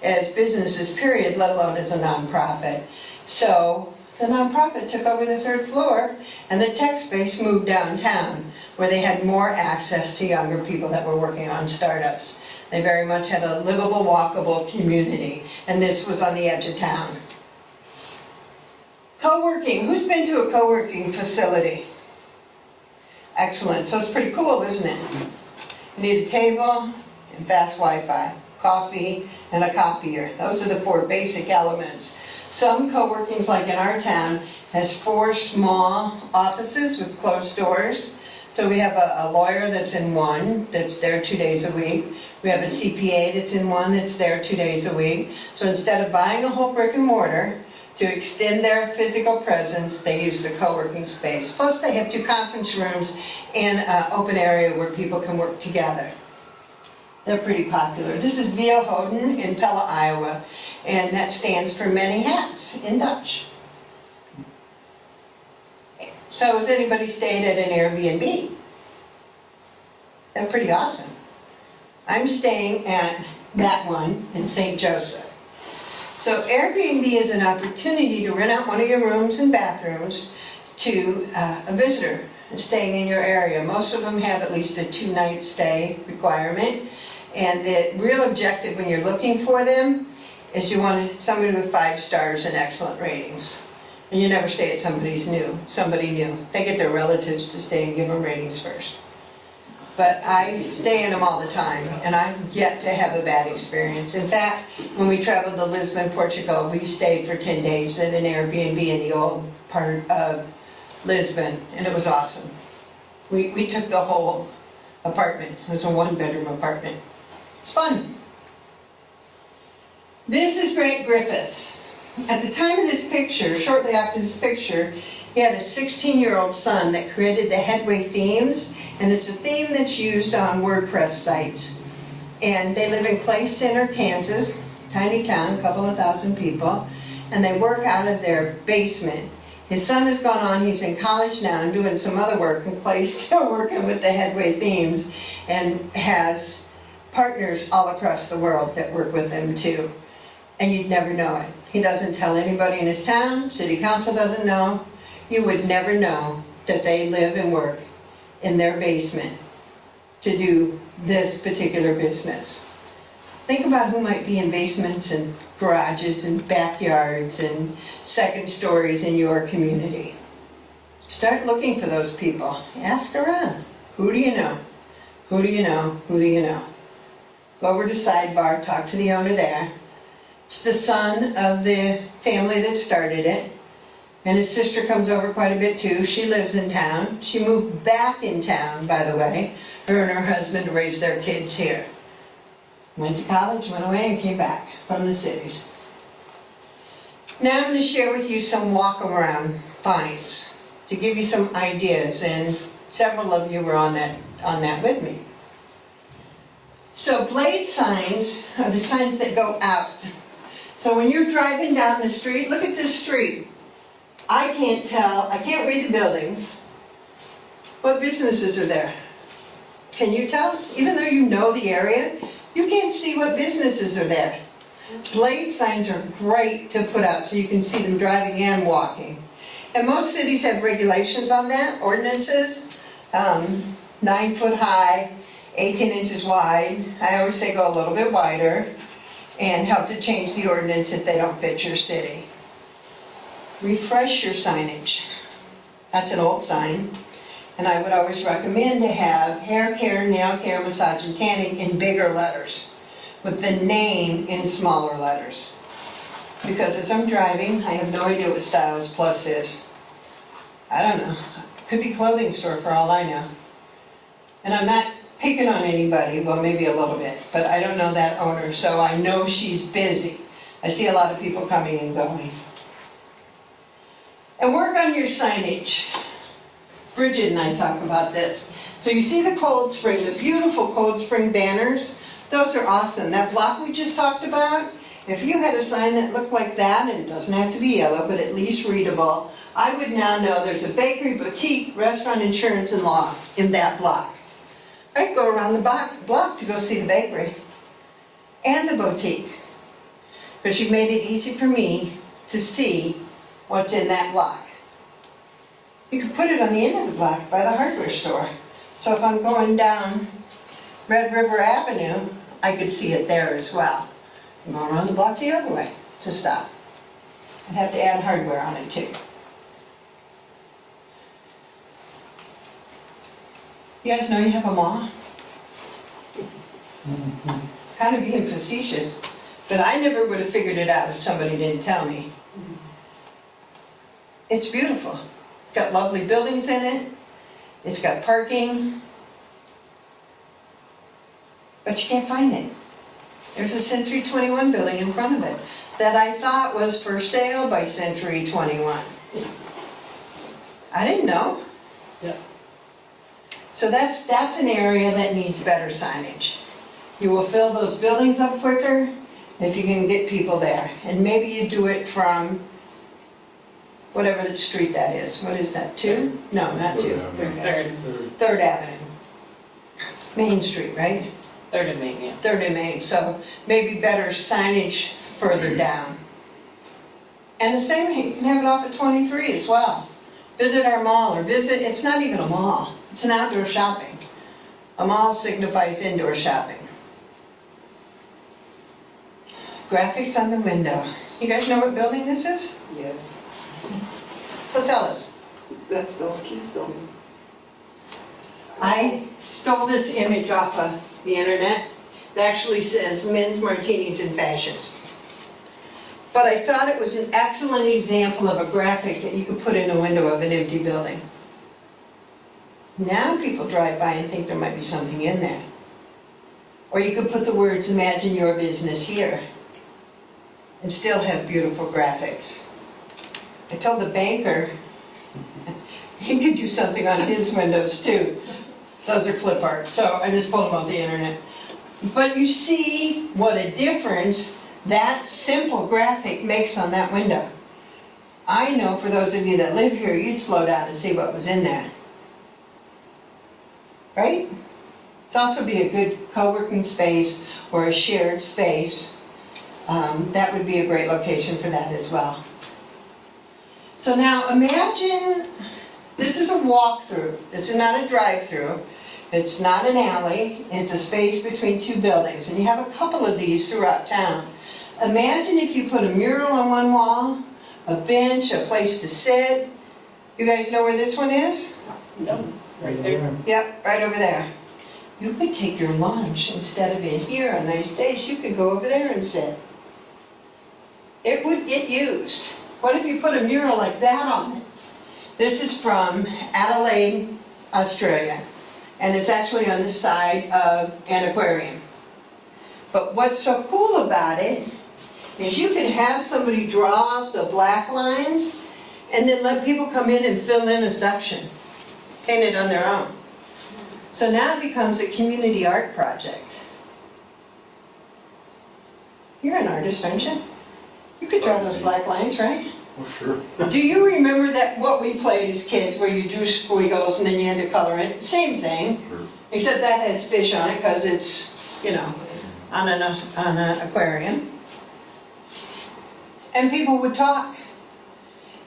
as businesses, period, let alone as a nonprofit. So the nonprofit took over the third floor, and the tech space moved downtown, where they had more access to younger people that were working on startups. They very much had a livable, walkable community, and this was on the edge of town. Co-working, who's been to a co-working facility? Excellent, so it's pretty cool, isn't it? You need a table and fast Wi-Fi, coffee, and a copier. Those are the 4 basic elements. Some co-workings, like in our town, has 4 small offices with closed doors. So we have a lawyer that's in one, that's there 2 days a week. We have a CPA that's in one, that's there 2 days a week. So instead of buying a whole brick and mortar, to extend their physical presence, they use the co-working space. Plus they have 2 conference rooms and an open area where people can work together. They're pretty popular. This is Via Hoden in Pella, Iowa, and that stands for many hats in Dutch. So has anybody stayed at an Airbnb? They're pretty awesome. I'm staying at that one in St. Joseph. So Airbnb is an opportunity to rent out one of your rooms and bathrooms to a visitor staying in your area. Most of them have at least a 2-night stay requirement. And the real objective when you're looking for them is you want somebody with 5 stars and excellent ratings. And you never stay at somebody new. They get their relatives to stay and give them ratings first. But I stay in them all the time, and I've yet to have a bad experience. In fact, when we traveled to Lisbon, Portugal, we stayed for 10 days at an Airbnb in the old part of Lisbon, and it was awesome. We took the whole apartment. It was a 1-bedroom apartment. It's fun. This is Grant Griffiths. At the time of this picture, shortly after this picture, he had a 16-year-old son that created the Headway themes, and it's a theme that's used on WordPress sites. And they live in Clay Center, Kansas, tiny town, a couple of thousand people, and they work out of their basement. His son has gone on, he's in college now and doing some other work, and Clay's still working with the Headway themes, and has partners all across the world that work with him too. And you'd never know it. He doesn't tell anybody in his town, city council doesn't know. You would never know that they live and work in their basement to do this particular business. Think about who might be in basements and garages and backyards and second stories in your community. Start looking for those people. Ask around. Who do you know? Who do you know? Who do you know? Go over to Sidebar, talk to the owner there. It's the son of the family that started it. And his sister comes over quite a bit too. She lives in town. She moved back in town, by the way, her and her husband to raise their kids here. Went to college, went away, and came back from the cities. Now I'm going to share with you some walk-around finds to give you some ideas, and several of you were on that with me. So blade signs are the signs that go out. So when you're driving down the street, look at this street. I can't read the buildings. What businesses are there? Can you tell? Even though you know the area, you can't see what businesses are there. Blade signs are great to put out so you can see them driving and walking. And most cities have regulations on that, ordinances, 9 foot high, 18 inches wide. I always say go a little bit wider and help to change the ordinance if they don't fit your city. Refresh your signage. That's an old sign. And I would always recommend to have hair care, nail care, massage and tanning in bigger letters with the name in smaller letters. Because as I'm driving, I have no idea what Stylist Plus is. I don't know. Could be clothing store for all I know. And I'm not picking on anybody, well maybe a little bit, but I don't know that owner, so I know she's busy. I see a lot of people coming and going. And work on your signage. Bridget and I talk about this. So you see the Cold Spring, the beautiful Cold Spring banners? Those are awesome. That block we just talked about, if you had a sign that looked like that, and it doesn't have to be yellow, but at least readable, I would now know there's a bakery, boutique, restaurant, insurance, and law in that block. I'd go around the block to go see the bakery and the boutique, because you made it easy for me to see what's in that block. You could put it on the end of the block by the hardware store. So if I'm going down Red River Avenue, I could see it there as well. And go around the block the other way to stop. I'd have to add hardware on it too. You guys know you have a mall? Kind of being facetious, but I never would have figured it out if somebody didn't tell me. It's beautiful. It's got lovely buildings in it. It's got parking. But you can't find it. There's a Century 21 building in front of it that I thought was for sale by Century 21. I didn't know. Yeah. So that's an area that needs better signage. You will fill those buildings up quicker if you can get people there. And maybe you do it from whatever the street that is. What is that, 2? No, not 2. Third, Third Avenue. Main Street, right? Third and Main, yeah. Third and Main, so maybe better signage further down. And the same, you can have it off at 23 as well. Visit our mall, or visit, it's not even a mall, it's an outdoor shopping. A mall signifies indoor shopping. Graphics on the window. You guys know what building this is? Yes, So tell us. that's the old Keystone. I stole this image off of the internet. It actually says men's martinis and fashions. But I thought it was an excellent example of a graphic that you could put in a window of an empty building. Now people drive by and think there might be something in there. Or you could put the words, imagine your business here, and still have beautiful graphics. I told the banker he could do something on his windows too. Those are clip art, so I just pulled them off the internet. But you see what a difference that simple graphic makes on that window. I know for those of you that live here, you'd slow down to see what was in there. Right? It's also be a good co-working space or a shared space. That would be a great location for that as well. So now imagine, this is a walkthrough. It's not a drive-through. It's not an alley. It's a space between two buildings. And you have a couple of these throughout town. Imagine if you put a mural on one wall, a bench, a place to sit. You guys know where this one is? Nope, right there. Yep, right over there. You could take your lunch instead of in here on nice days. You could go over there and sit. it would get used. What if you put a mural like that on it? This is from Adelaide, Australia, and it's actually on the side of an aquarium. But what's so cool about it is you can have somebody draw the black lines and then let people come in and fill in a section, paint it on their own. So now it becomes a community art project. You're an artist, aren't you? You could draw those black lines, right? Well, sure. Do you remember that what we played as kids where you drew squiggles and then you had to color it? Same thing, Sure. except that has fish on it because it's, you know, on an aquarium. And people would talk.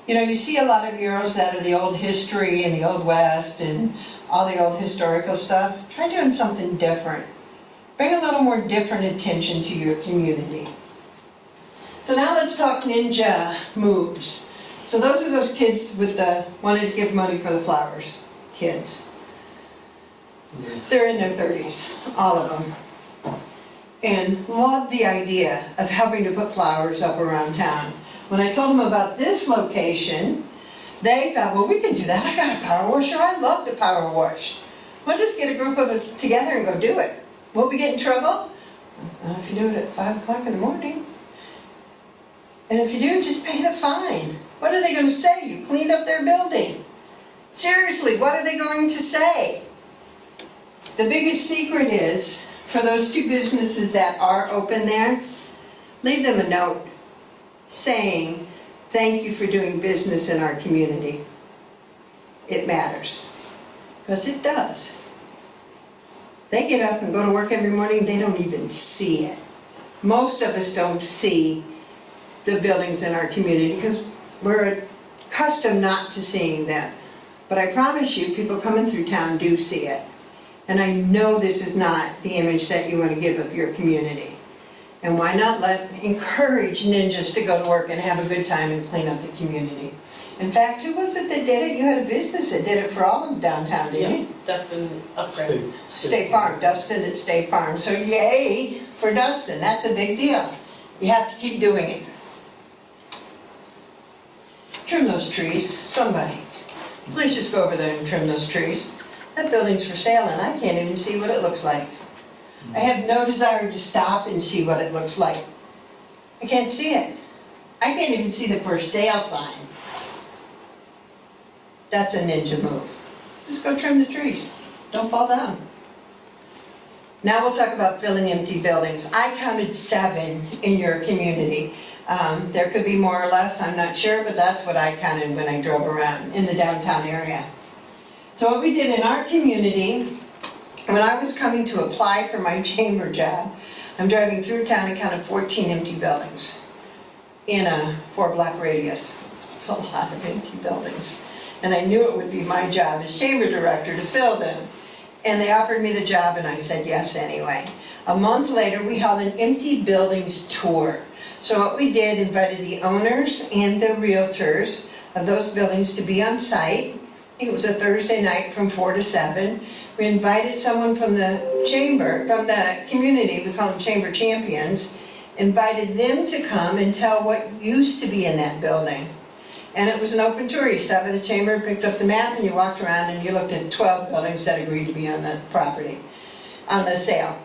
You know, you see a lot of murals that are the old history and the old west and all the old historical stuff. Try doing something different. Bring a little more different attention to your community. So now let's talk ninja moves. So those are those kids with the wanted to give money for the flowers, kids. They're in their 30s, all of them. And loved the idea of helping to put flowers up around town. When I told them about this location, they thought, well, we can do that. I got a power washer. I love to power wash. We'll just get a group of us together and go do it. Will we get in trouble? If you do it at 5 o'clock in the morning. And if you do, just pay the fine. What are they going to say? You cleaned up their building. Seriously, what are they going to say? The biggest secret is, for those 2 businesses that are open there, leave them a note saying, thank you for doing business in our community. It matters. Because it does. They get up and go to work every morning, they don't even see it. Most of us don't see the buildings in our community because we're accustomed not to seeing them. But I promise you, people coming through town do see it. And I know this is not the image that you want to give of your community. And why not encourage ninjas to go to work and have a good time and clean up the community? In fact, who was it that did it? You had a business that did it for all of downtown, didn't you? Dustin upgrade. State Farm, Dustin at State Farm. So yay for Dustin, that's a big deal. You have to keep doing it. Trim those trees, somebody. Please just go over there and trim those trees. That building's for sale and I can't even see what it looks like. I have no desire to stop and see what it looks like. I can't see it. I can't even see the for sale sign. That's a ninja move. Just go trim the trees. Don't fall down. Now we'll talk about filling empty buildings. I counted 7 in your community. There could be more or less, I'm not sure, but that's what I counted when I drove around in the downtown area. So what we did in our community, when I was coming to apply for my chamber job, I'm driving through town and counted 14 empty buildings in a 4-block radius. It's a lot of empty buildings. And I knew it would be my job as chamber director to fill them. And they offered me the job and I said yes anyway. A month later, we held an empty buildings tour. So what we did, invited the owners and the realtors of those buildings to be on site. I think it was a Thursday night from 4 to 7. We invited someone from the chamber, from the community, we call them chamber champions, invited them to come and tell what used to be in that building. And it was an open tour. You stopped at the chamber, picked up the map, and you walked around and you looked at 12 buildings that agreed to be on the property, on the sale.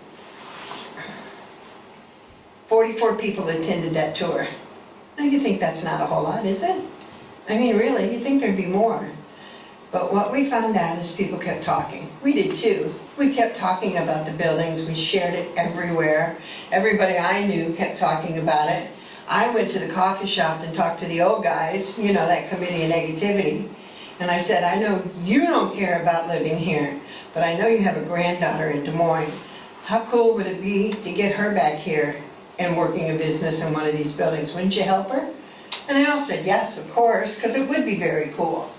44 people attended that tour. Now you think that's not a whole lot, is it? I mean, really, you think there'd be more. But what we found out is people kept talking. We did too. We kept talking about the buildings. We shared it everywhere. Everybody I knew kept talking about it. I went to the coffee shop and talked to the old guys, you know, that committee of negativity. And I said, I know you don't care about living here, but I know you have a granddaughter in Des Moines. How cool would it be to get her back here and working a business in one of these buildings? Wouldn't you help her? And they all said yes, of course, because it would be very cool.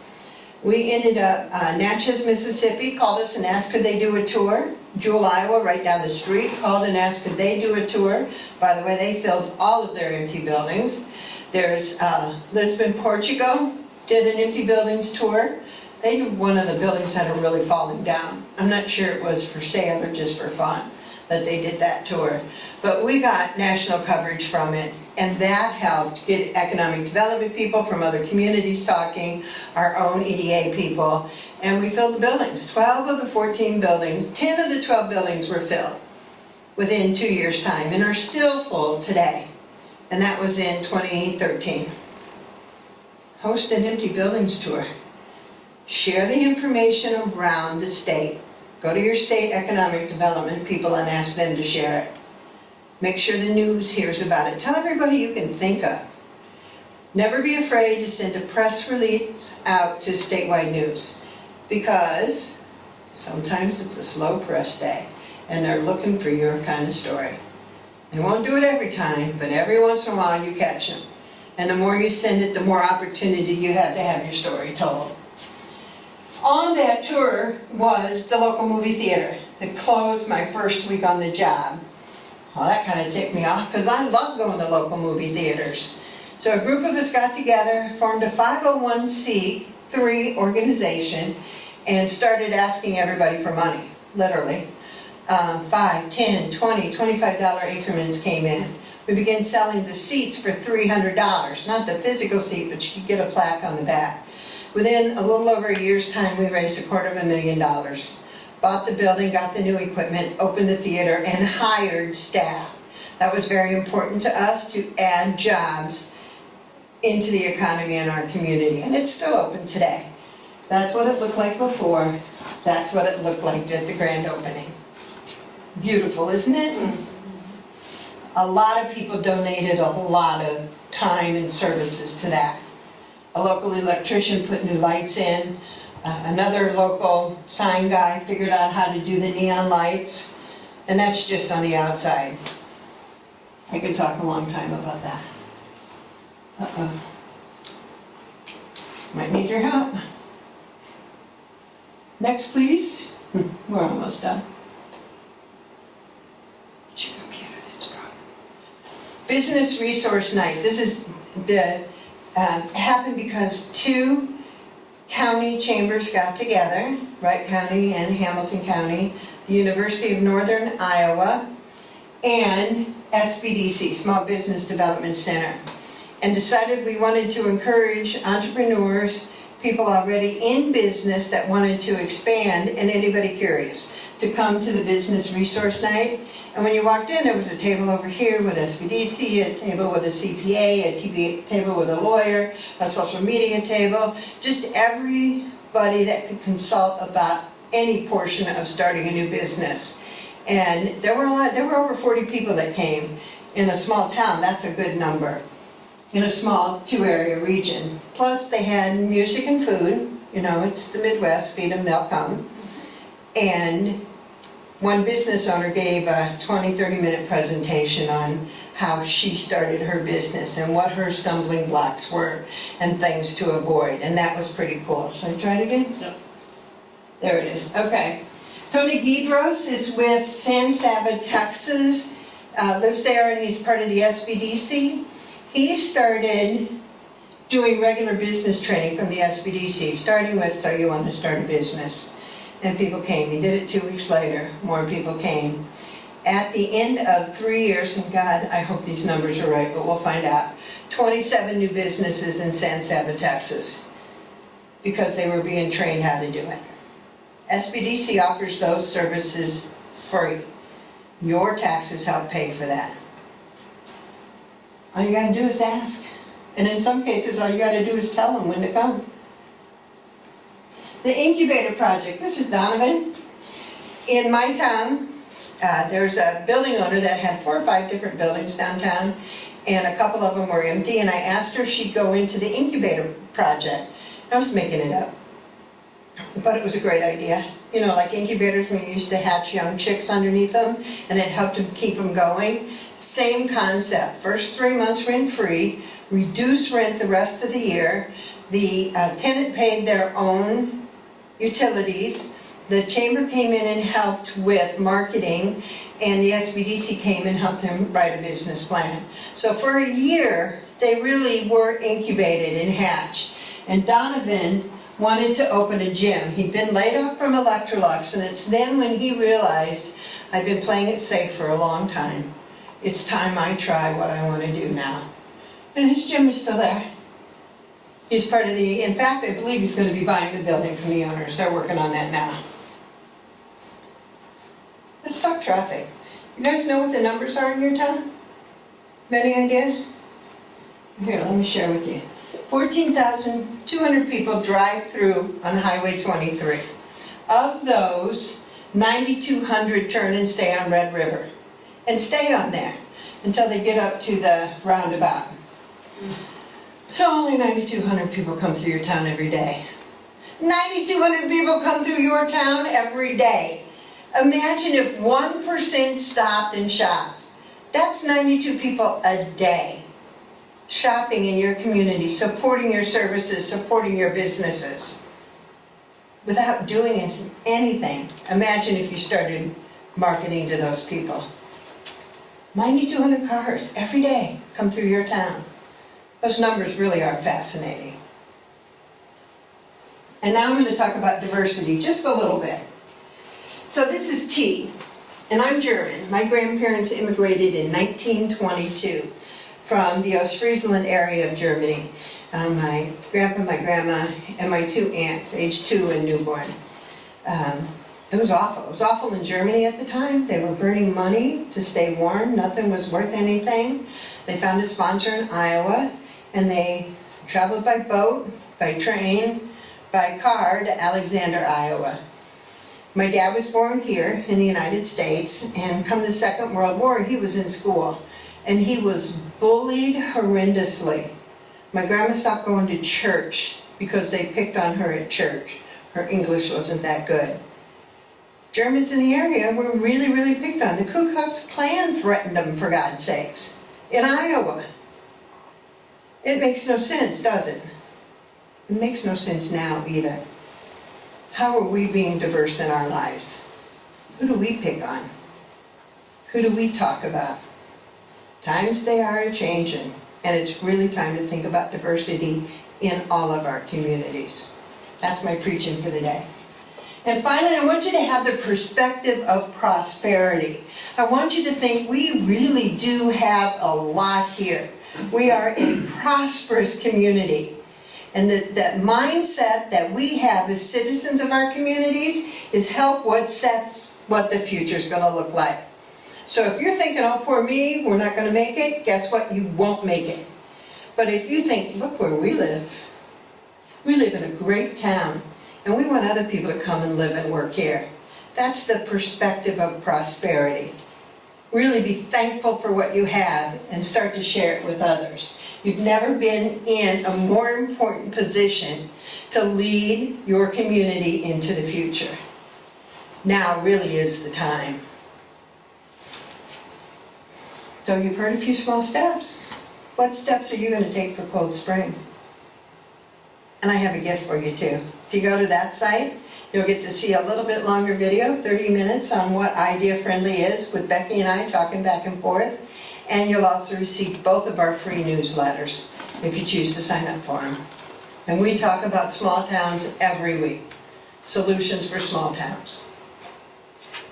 We ended up, Natchez, Mississippi called us and asked could they do a tour. Jewel, Iowa, right down the street, called and asked could they do a tour. By the way, they filled all of their empty buildings. There's Lisbon, Portugal, did an empty buildings tour. They did one of the buildings that are really falling down. I'm not sure it was for sale or just for fun. that they did that tour. But we got national coverage from it, and that helped get economic development people from other communities talking, our own EDA people, and we filled the buildings. 12 of the 14 buildings, 10 of the 12 buildings were filled within 2 years' time and are still full today. And that was in 2013. Host an empty buildings tour. Share the information around the state. Go to your state economic development people and ask them to share it. Make sure the news hears about it. Tell everybody you can think of. Never be afraid to send a press release out to statewide news, because sometimes it's a slow press day and they're looking for your kind of story. They won't do it every time, but every once in a while you catch them. And the more you send it, the more opportunity you have to have your story told. On that tour was the local movie theater that closed my first week on the job. Well, that kind of ticked me off because I love going to local movie theaters. So a group of us got together, formed a 501c3 organization, and started asking everybody for money, literally. $5, $10, $20, $25 increments came in. We began selling the seats for $300, not the physical seat, but you could get a plaque on the back. Within a little over a year's time, we raised $250,000. Bought the building, got the new equipment, opened the theater, and hired staff. That was very important to us to add jobs into the economy in our community, and it's still open today. That's what it looked like before. That's what it looked like at the grand opening. Beautiful, isn't it? A lot of people donated a whole lot of time and services to that. A local electrician put new lights in. Another local sign guy figured out how to do the neon lights, and that's just on the outside. I could talk a long time about that. Uh-oh. Might need your help. Next, please. We're almost done. It's your computer that's broken. Business Resource Night. This is the happened because 2 county chambers got together, Wright County and Hamilton County, the University of Northern Iowa, and SBDC, Small Business Development Center, and decided we wanted to encourage entrepreneurs, people already in business that wanted to expand, and anybody curious, to come to the Business Resource Night. And when you walked in, there was a table over here with SBDC, a table with a CPA, a table with a lawyer, a social media table, just everybody that could consult about any portion of starting a new business. And there were over 40 people that came. In a small town, that's a good number. In a small 2-area region. Plus they had music and food, you know, it's the Midwest, feed them, they'll come. And one business owner gave a 20-30 minute presentation on how she started her business and what her stumbling blocks were and things to avoid, and that was pretty cool. Should I try it again? Yep. There it is, okay. Tony Guidros is with San Saba, Texas, lives there, and he's part of the SBDC. He started doing regular business training from the SBDC, starting with, so you want to start a business. And people came. He did it 2 weeks later. More people came. At the end of 3 years, and God, I hope these numbers are right, but we'll find out, 27 new businesses in San Saba, Texas, because they were being trained how to do it. SBDC offers those services free. Your taxes help pay for that. All you gotta do is ask. And in some cases, all you gotta do is tell them when to come. The incubator project, this is Donovan. In my town, there's a building owner that had 4 or 5 different buildings downtown, and a couple of them were empty, and I asked her if she'd go into the incubator project. I was making it up, but it was a great idea. You know, like incubators, when you used to hatch young chicks underneath them, and it helped them keep them going. Same concept. First 3 months rent free, reduce rent the rest of the year. The tenant paid their own utilities. The chamber came in and helped with marketing, and the SBDC came and helped them write a business plan. So for a year, they really were incubated and hatched. And Donovan wanted to open a gym. He'd been laid off from Electrolux, and it's then when he realized, I've been playing it safe for a long time. It's time I try what I want to do now. And his gym is still there. He's part of the, in fact, I believe he's going to be buying the building from the owners. They're working on that now. Let's talk traffic. You guys know what the numbers are in your town? Any idea? Here, let me share with you. 14,200 people drive through on Highway 23. Of those, 9,200 turn and stay on Red River. And stay on there until they get up to the roundabout. So only 9,200 people come through your town every day. 9,200 people come through your town every day. Imagine if 1% stopped and shopped. That's 92 people a day shopping in your community, supporting your services, supporting your businesses. Without doing anything, imagine if you started marketing to those people. 9,200 cars every day come through your town. Those numbers really are fascinating. And now I'm going to talk about diversity just a little bit. So this is T, and I'm German. My grandparents immigrated in 1922 from the Ostfriesland area of Germany. My grandpa, my grandma, and my two aunts, age 2 and newborn. It was awful. It was awful in Germany at the time. They were burning money to stay warm. Nothing was worth anything. They found a sponsor in Iowa, and they traveled by boat, by train, by car to Alexander, Iowa. My dad was born here in the United States, and come the Second World War, he was in school, and he was bullied horrendously. My grandma stopped going to church because they picked on her at church. Her English wasn't that good. Germans in the area were really, really picked on. The Ku Klux Klan threatened them, for God's sakes, in Iowa. It makes no sense, does it? It makes no sense now either. How are we being diverse in our lives? Who do we pick on? Who do we talk about? Times they are a-changing, and it's really time to think about diversity in all of our communities. That's my preaching for the day. And finally, I want you to have the perspective of prosperity. I want you to think we really do have a lot here. We are a prosperous community. And that mindset that we have as citizens of our communities is help what sets what the future's going to look like. So if you're thinking, oh, poor me, we're not going to make it, guess what? You won't make it. But if you think, look where we live. We live in a great town, and we want other people to come and live and work here. That's the perspective of prosperity. Really be thankful for what you have and start to share it with others. You've never been in a more important position to lead your community into the future. Now really is the time. So you've heard a few small steps. What steps are you going to take for Cold Spring? And I have a gift for you too. If you go to that site, you'll get to see a little bit longer video, 30 minutes, on what Idea Friendly is, with Becky and I talking back and forth. And you'll also receive both of our free newsletters if you choose to sign up for them. And we talk about small towns every week. Solutions for small towns.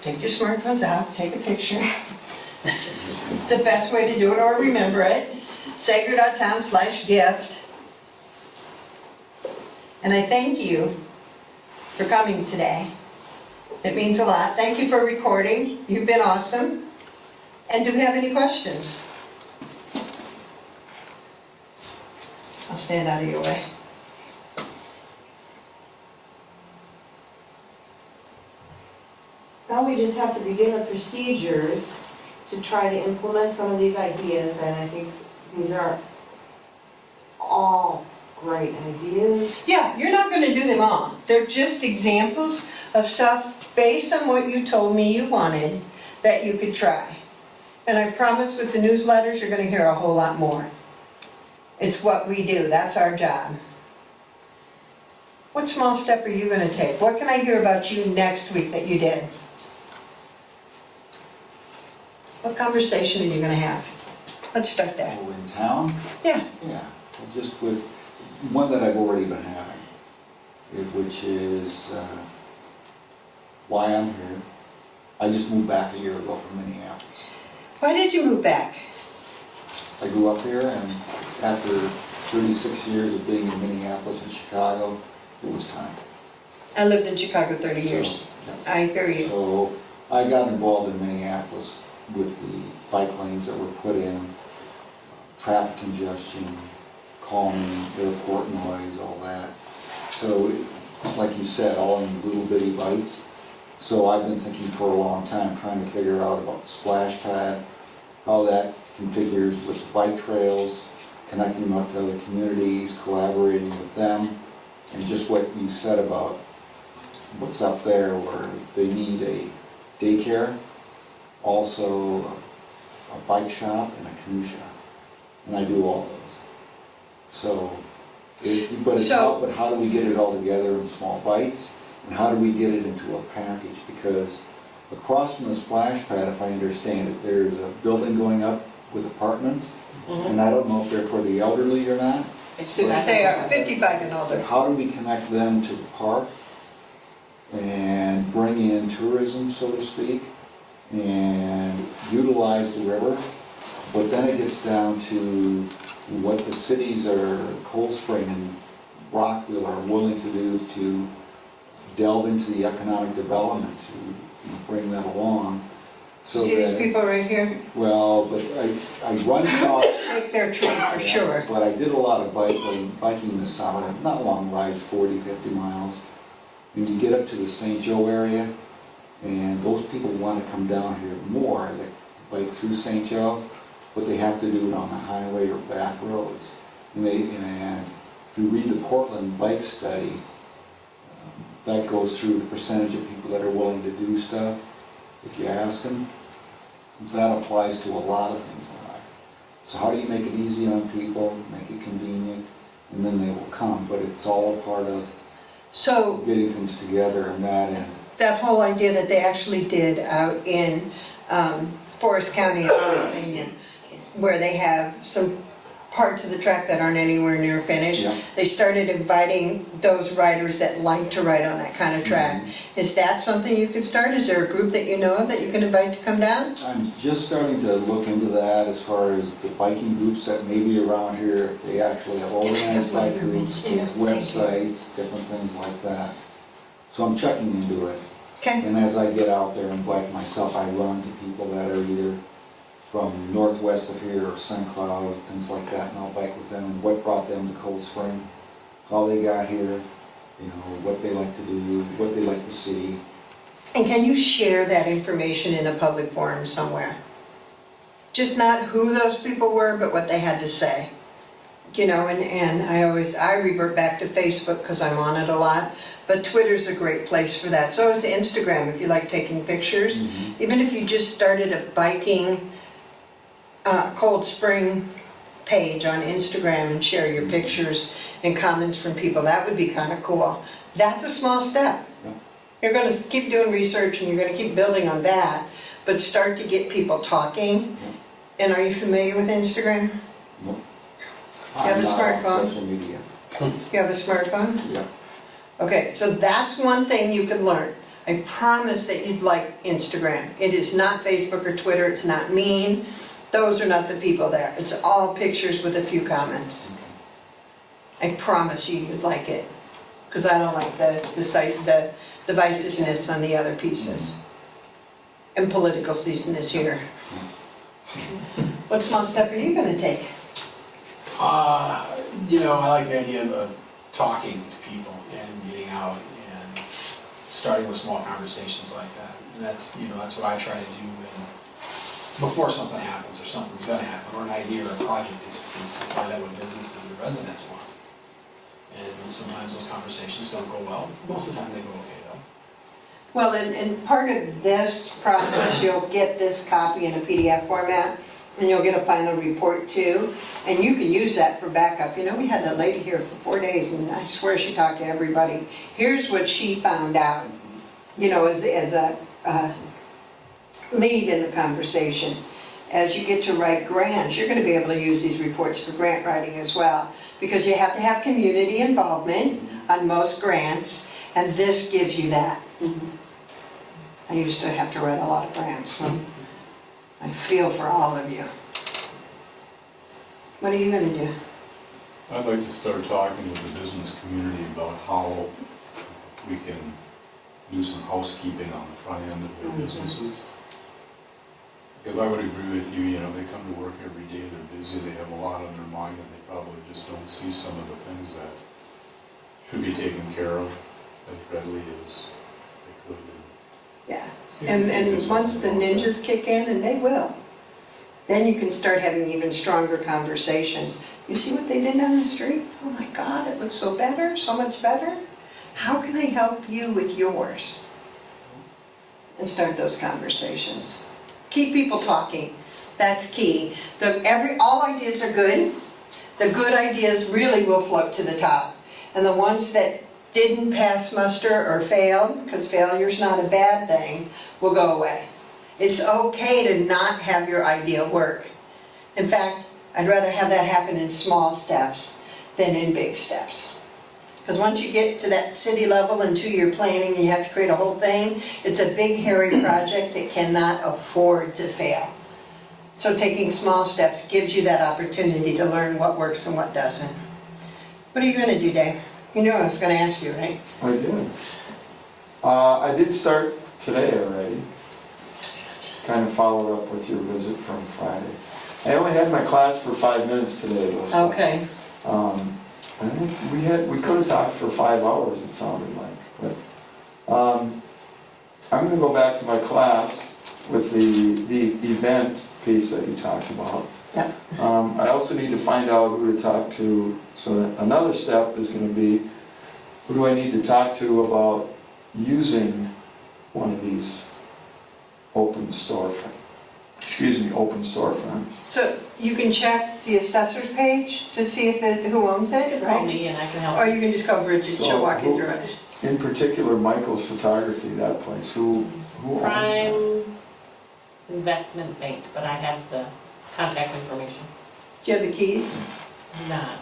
Take your smartphones out, take a picture. It's the best way to do it, or remember it. Sager.town/gift. And I thank you for coming today. It means a lot. Thank you for recording. You've been awesome. And do we have any questions? I'll stand out of your way. Now we just have to begin the procedures to try to implement some of these ideas, and I think these are all great ideas. Yeah, you're not going to do them all. They're just examples of stuff based on what you told me you wanted that you could try. And I promise with the newsletters, you're going to hear a whole lot more. It's what we do. That's our job. What small step are you going to take? What can I hear about you next week that you did? What conversation are you going to have? Let's start there. Oh, in town? Yeah. Yeah, just with one that I've already been having. which is why I'm here. I just moved back a year ago from Minneapolis. Why did you move back? I grew up here, and after 36 years of being in Minneapolis and Chicago, it was time. I lived in Chicago 30 years. So, yeah. I hear you. So I got involved in Minneapolis with the bike lanes that were put in, traffic congestion, calming, airport noise, all that. So it's like you said, all in little bitty bites. So I've been thinking for a long time, trying to figure out about the splash pad, how that configures with bike trails, connecting them up to other communities, collaborating with them, and just what you said about what's up there where they need a daycare, also a bike shop and a canoe shop. And I do all those. So, but how do we get it all together in small bites? And how do we get it into a package? Because across from the splash pad, if I understand it, there's a building going up with apartments. And I don't know if they're for the elderly or not. They are 55 and But older. how do we connect them to the park and bring in tourism, so to speak, and utilize the river? But then it gets down to what the cities are, Cold Spring and Rockville are willing to do to delve into the economic development, to bring that along. So See these that, people right here? well, but I run across. Take their tree for sure. But I did a lot of biking this summer, not long rides, 40, 50 miles. And you get up to the St. Joe area, and those people want to come down here more, they bike through St. Joe, but they have to do it on the highway or back roads. And if you read the Portland bike study, that goes through the percentage of people that are willing to do stuff. If you ask them, that applies to a lot of things in life. So how do you make it easy on people, make it convenient, and then they will come, but it's all a part of So getting things together and that end. that whole idea that they actually did out in Forest County, Pennsylvania, where they have some parts of the track that aren't anywhere near finished. Yeah. They started inviting those riders that like to ride on that kind of track. Is that something you could start? Is there a group that you know of that you can invite to come down? I'm just starting to look into that as far as the biking groups that may be around here, if they actually have organized bike groups, websites, different things like that. So I'm checking into it. Okay, And as I get out there and bike myself, I run to people that are either from northwest of here or St. Cloud, things like that, and I'll bike with them and what brought them to Cold Spring, how they got here, you know, what they like to do, what they like to see. and can you share that information in a public forum somewhere? Just not who those people were, but what they had to say. You know, and I revert back to Facebook because I'm on it a lot, but Twitter's a great place for that. So is Instagram if you like taking pictures. Even if you just started a biking Cold Spring page on Instagram and share your pictures and comments from people, that would be kind of cool. That's a small step. Yeah. You're going to keep doing research and you're going to keep building on that, but start to get people talking. Yeah. And are you familiar with Instagram? Nope. You have a I'm not on smartphone? social media. You have a smartphone? Yeah. Okay, so that's one thing you can learn. I promise that you'd like Instagram. It is not Facebook or Twitter, it's not mean. Those are not the people there. It's all pictures with a few comments. I promise you you'd like it. Because I don't like the divisiveness on the other pieces. And political season is here. What small step are you gonna take? You know, I like the idea of talking to people and getting out and starting with small conversations like that. And that's, you know, that's what I try to do before something happens or something's gonna happen, or an idea or a project is to find out what businesses or residents want. And sometimes those conversations don't go well. Most of the time they go okay though. Well, and part of this process, you'll get this copy in a PDF format, and you'll get a final report too, and you can use that for backup. You know, we had that lady here for 4 days, and I swear she talked to everybody. Here's what she found out, you know, as a lead in the conversation. As you get to write grants, you're going to be able to use these reports for grant writing as well, because you have to have community involvement. on most grants, and this gives you that. I used to have to write a lot of grants, so I feel for all of you. What are you gonna do? I'd like to start talking with the business community about how we can do some housekeeping on the front end of their businesses. Because I would agree with you, you know, they come to work every day, they're busy, they have a lot on their mind, and they probably just don't see some of the things that should be taken care of as readily as they could. Yeah. See if we can do And something once the about that. ninjas kick in, and they will, then you can start having even stronger conversations. You see what they did down the street? Oh my God, it looks so better, so much better. How can I help you with yours? And start those conversations. Keep people talking, that's key. All ideas are good. The good ideas really will float to the top. And the ones that didn't pass muster or failed, because failure's not a bad thing, will go away. It's okay to not have your idea work. In fact, I'd rather have that happen in small steps than in big steps. Because once you get to that city level and 2-year planning, and you have to create a whole thing, it's a big, hairy project that cannot afford to fail. So taking small steps gives you that opportunity to learn what works and what doesn't. What are you gonna do, Dave? You knew I was gonna ask you, right? I did. I did start today already, kind of followed up with your visit from Friday. I only had my class for 5 minutes today though, so. Okay. I think we could have talked for 5 hours, it sounded like, but, I'm gonna go back to my class with the event piece that you talked about. Yeah. I also need to find out who to talk to, so that another step is gonna be, who do I need to talk to about using one of these open storefronts? So you can check the assessor's page to see who owns it, Call right? me and I can help. Or you can just call Bridget, she'll walk you So, through it. In particular, Michael's Photography, that place, who owns that? Prime Investment Bank, but I have the contact information. Do you have the keys? Not.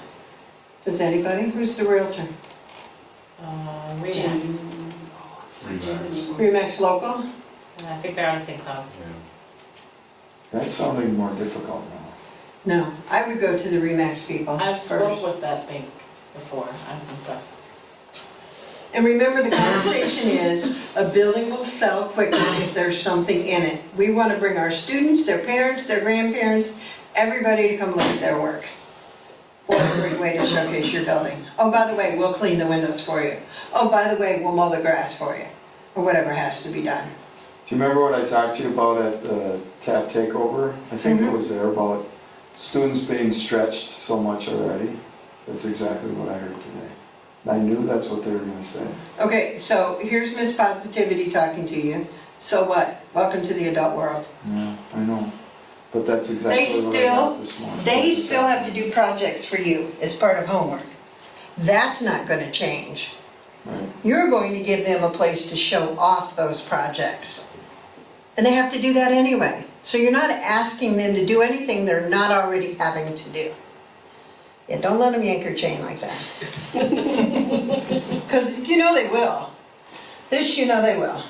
Does anybody? Who's the realtor? Remax. Remax Local? I think they're out of St. Cloud. That's sounding more difficult now. No, I would go to the Remax people I've spoke first. with that bank before on some stuff. And remember, the conversation is, a building will sell quickly if there's something in it. We want to bring our students, their parents, their grandparents, everybody to come look at their work. What a great way to showcase your building. Oh, by the way, we'll clean the windows for you. Oh, by the way, we'll mow the grass for you, or whatever has to be done. Do you remember what I talked to you about at the TAP Takeover? I think it was there, about students being stretched so much already. That's exactly what I heard today. I knew that's what they were gonna say. Okay, so here's Miss Positivity talking to you. So what? Welcome to the adult world. Yeah, I know. But that's exactly what I got this morning. They still have to do projects for you as part of homework. That's not gonna change. Right. You're going to give them a place to show off those projects. And they have to do that anyway. So you're not asking them to do anything they're not already having to do. Yeah, don't let them yank your chain like that. Because you know they will. This you know they will.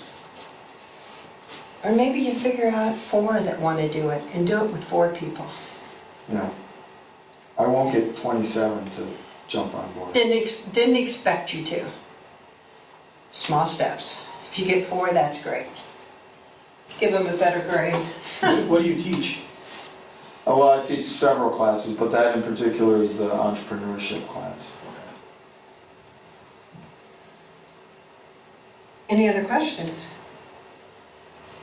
Or maybe you figure out 4 that want to do it and do it with 4 people. Yeah. I won't get 27 to jump on board. Didn't expect you to. Small steps. If you get 4, that's great. Give them a better grade. What do you teach? Oh, well, I teach several classes, but that in particular is the entrepreneurship class. Any other questions?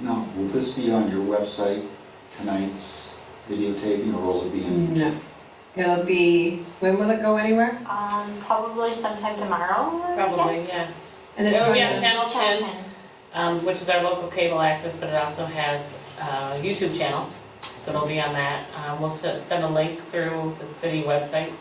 Now, will this be on your website, tonight's videotaping, or will it be in? No. It'll be, when will it go anywhere? Probably sometime tomorrow, I Probably, guess. yeah. And it's It will be going on to, Channel 10, Channel 10. which is our local cable access, but it also has a YouTube channel. So it'll be on that. We'll send a link through the city website.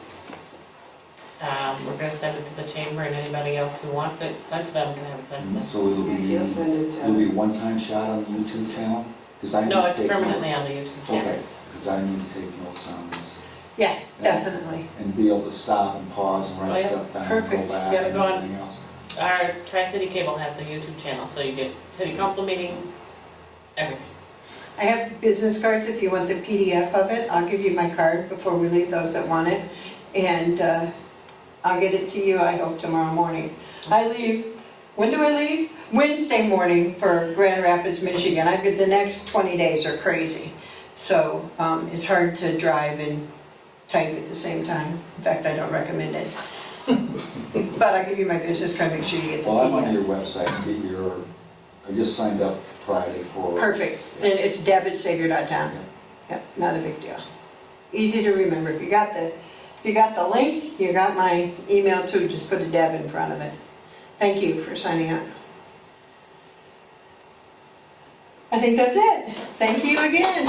We're gonna send it to the chamber, and anybody else who wants it sent to them can have it sent to them. So it'll He'll be, send it it'll be to, one-time shot on the YouTube channel? 'Cause I need No, to it's take permanently notes. on the YouTube channel. Okay, because I need to take notes on this. Yeah, definitely. And be able to stop and pause and Oh, write yeah. stuff down and Perfect. go back Gotta and go on. everything else. Our Tri-City Cable has a YouTube channel, so you get city council meetings, everything. I have business cards if you want the PDF of it. I'll give you my card before we leave, those that want it. And I'll get it to you, I hope, tomorrow morning. I leave, when do I leave? Wednesday morning for Grand Rapids, Michigan. The next 20 days are crazy. So it's hard to drive and type at the same time. In fact, I don't recommend it. But I'll give you my business card, make sure you get the Well, I'm on PDF. your website and get your, I just signed up Friday for. Perfect. Then it's deb@savior.town. Yep, not a big deal. Easy to remember. If you got the link, you got my email too, just put a Deb in front of it. Thank you for signing up. I think that's it. Thank you again.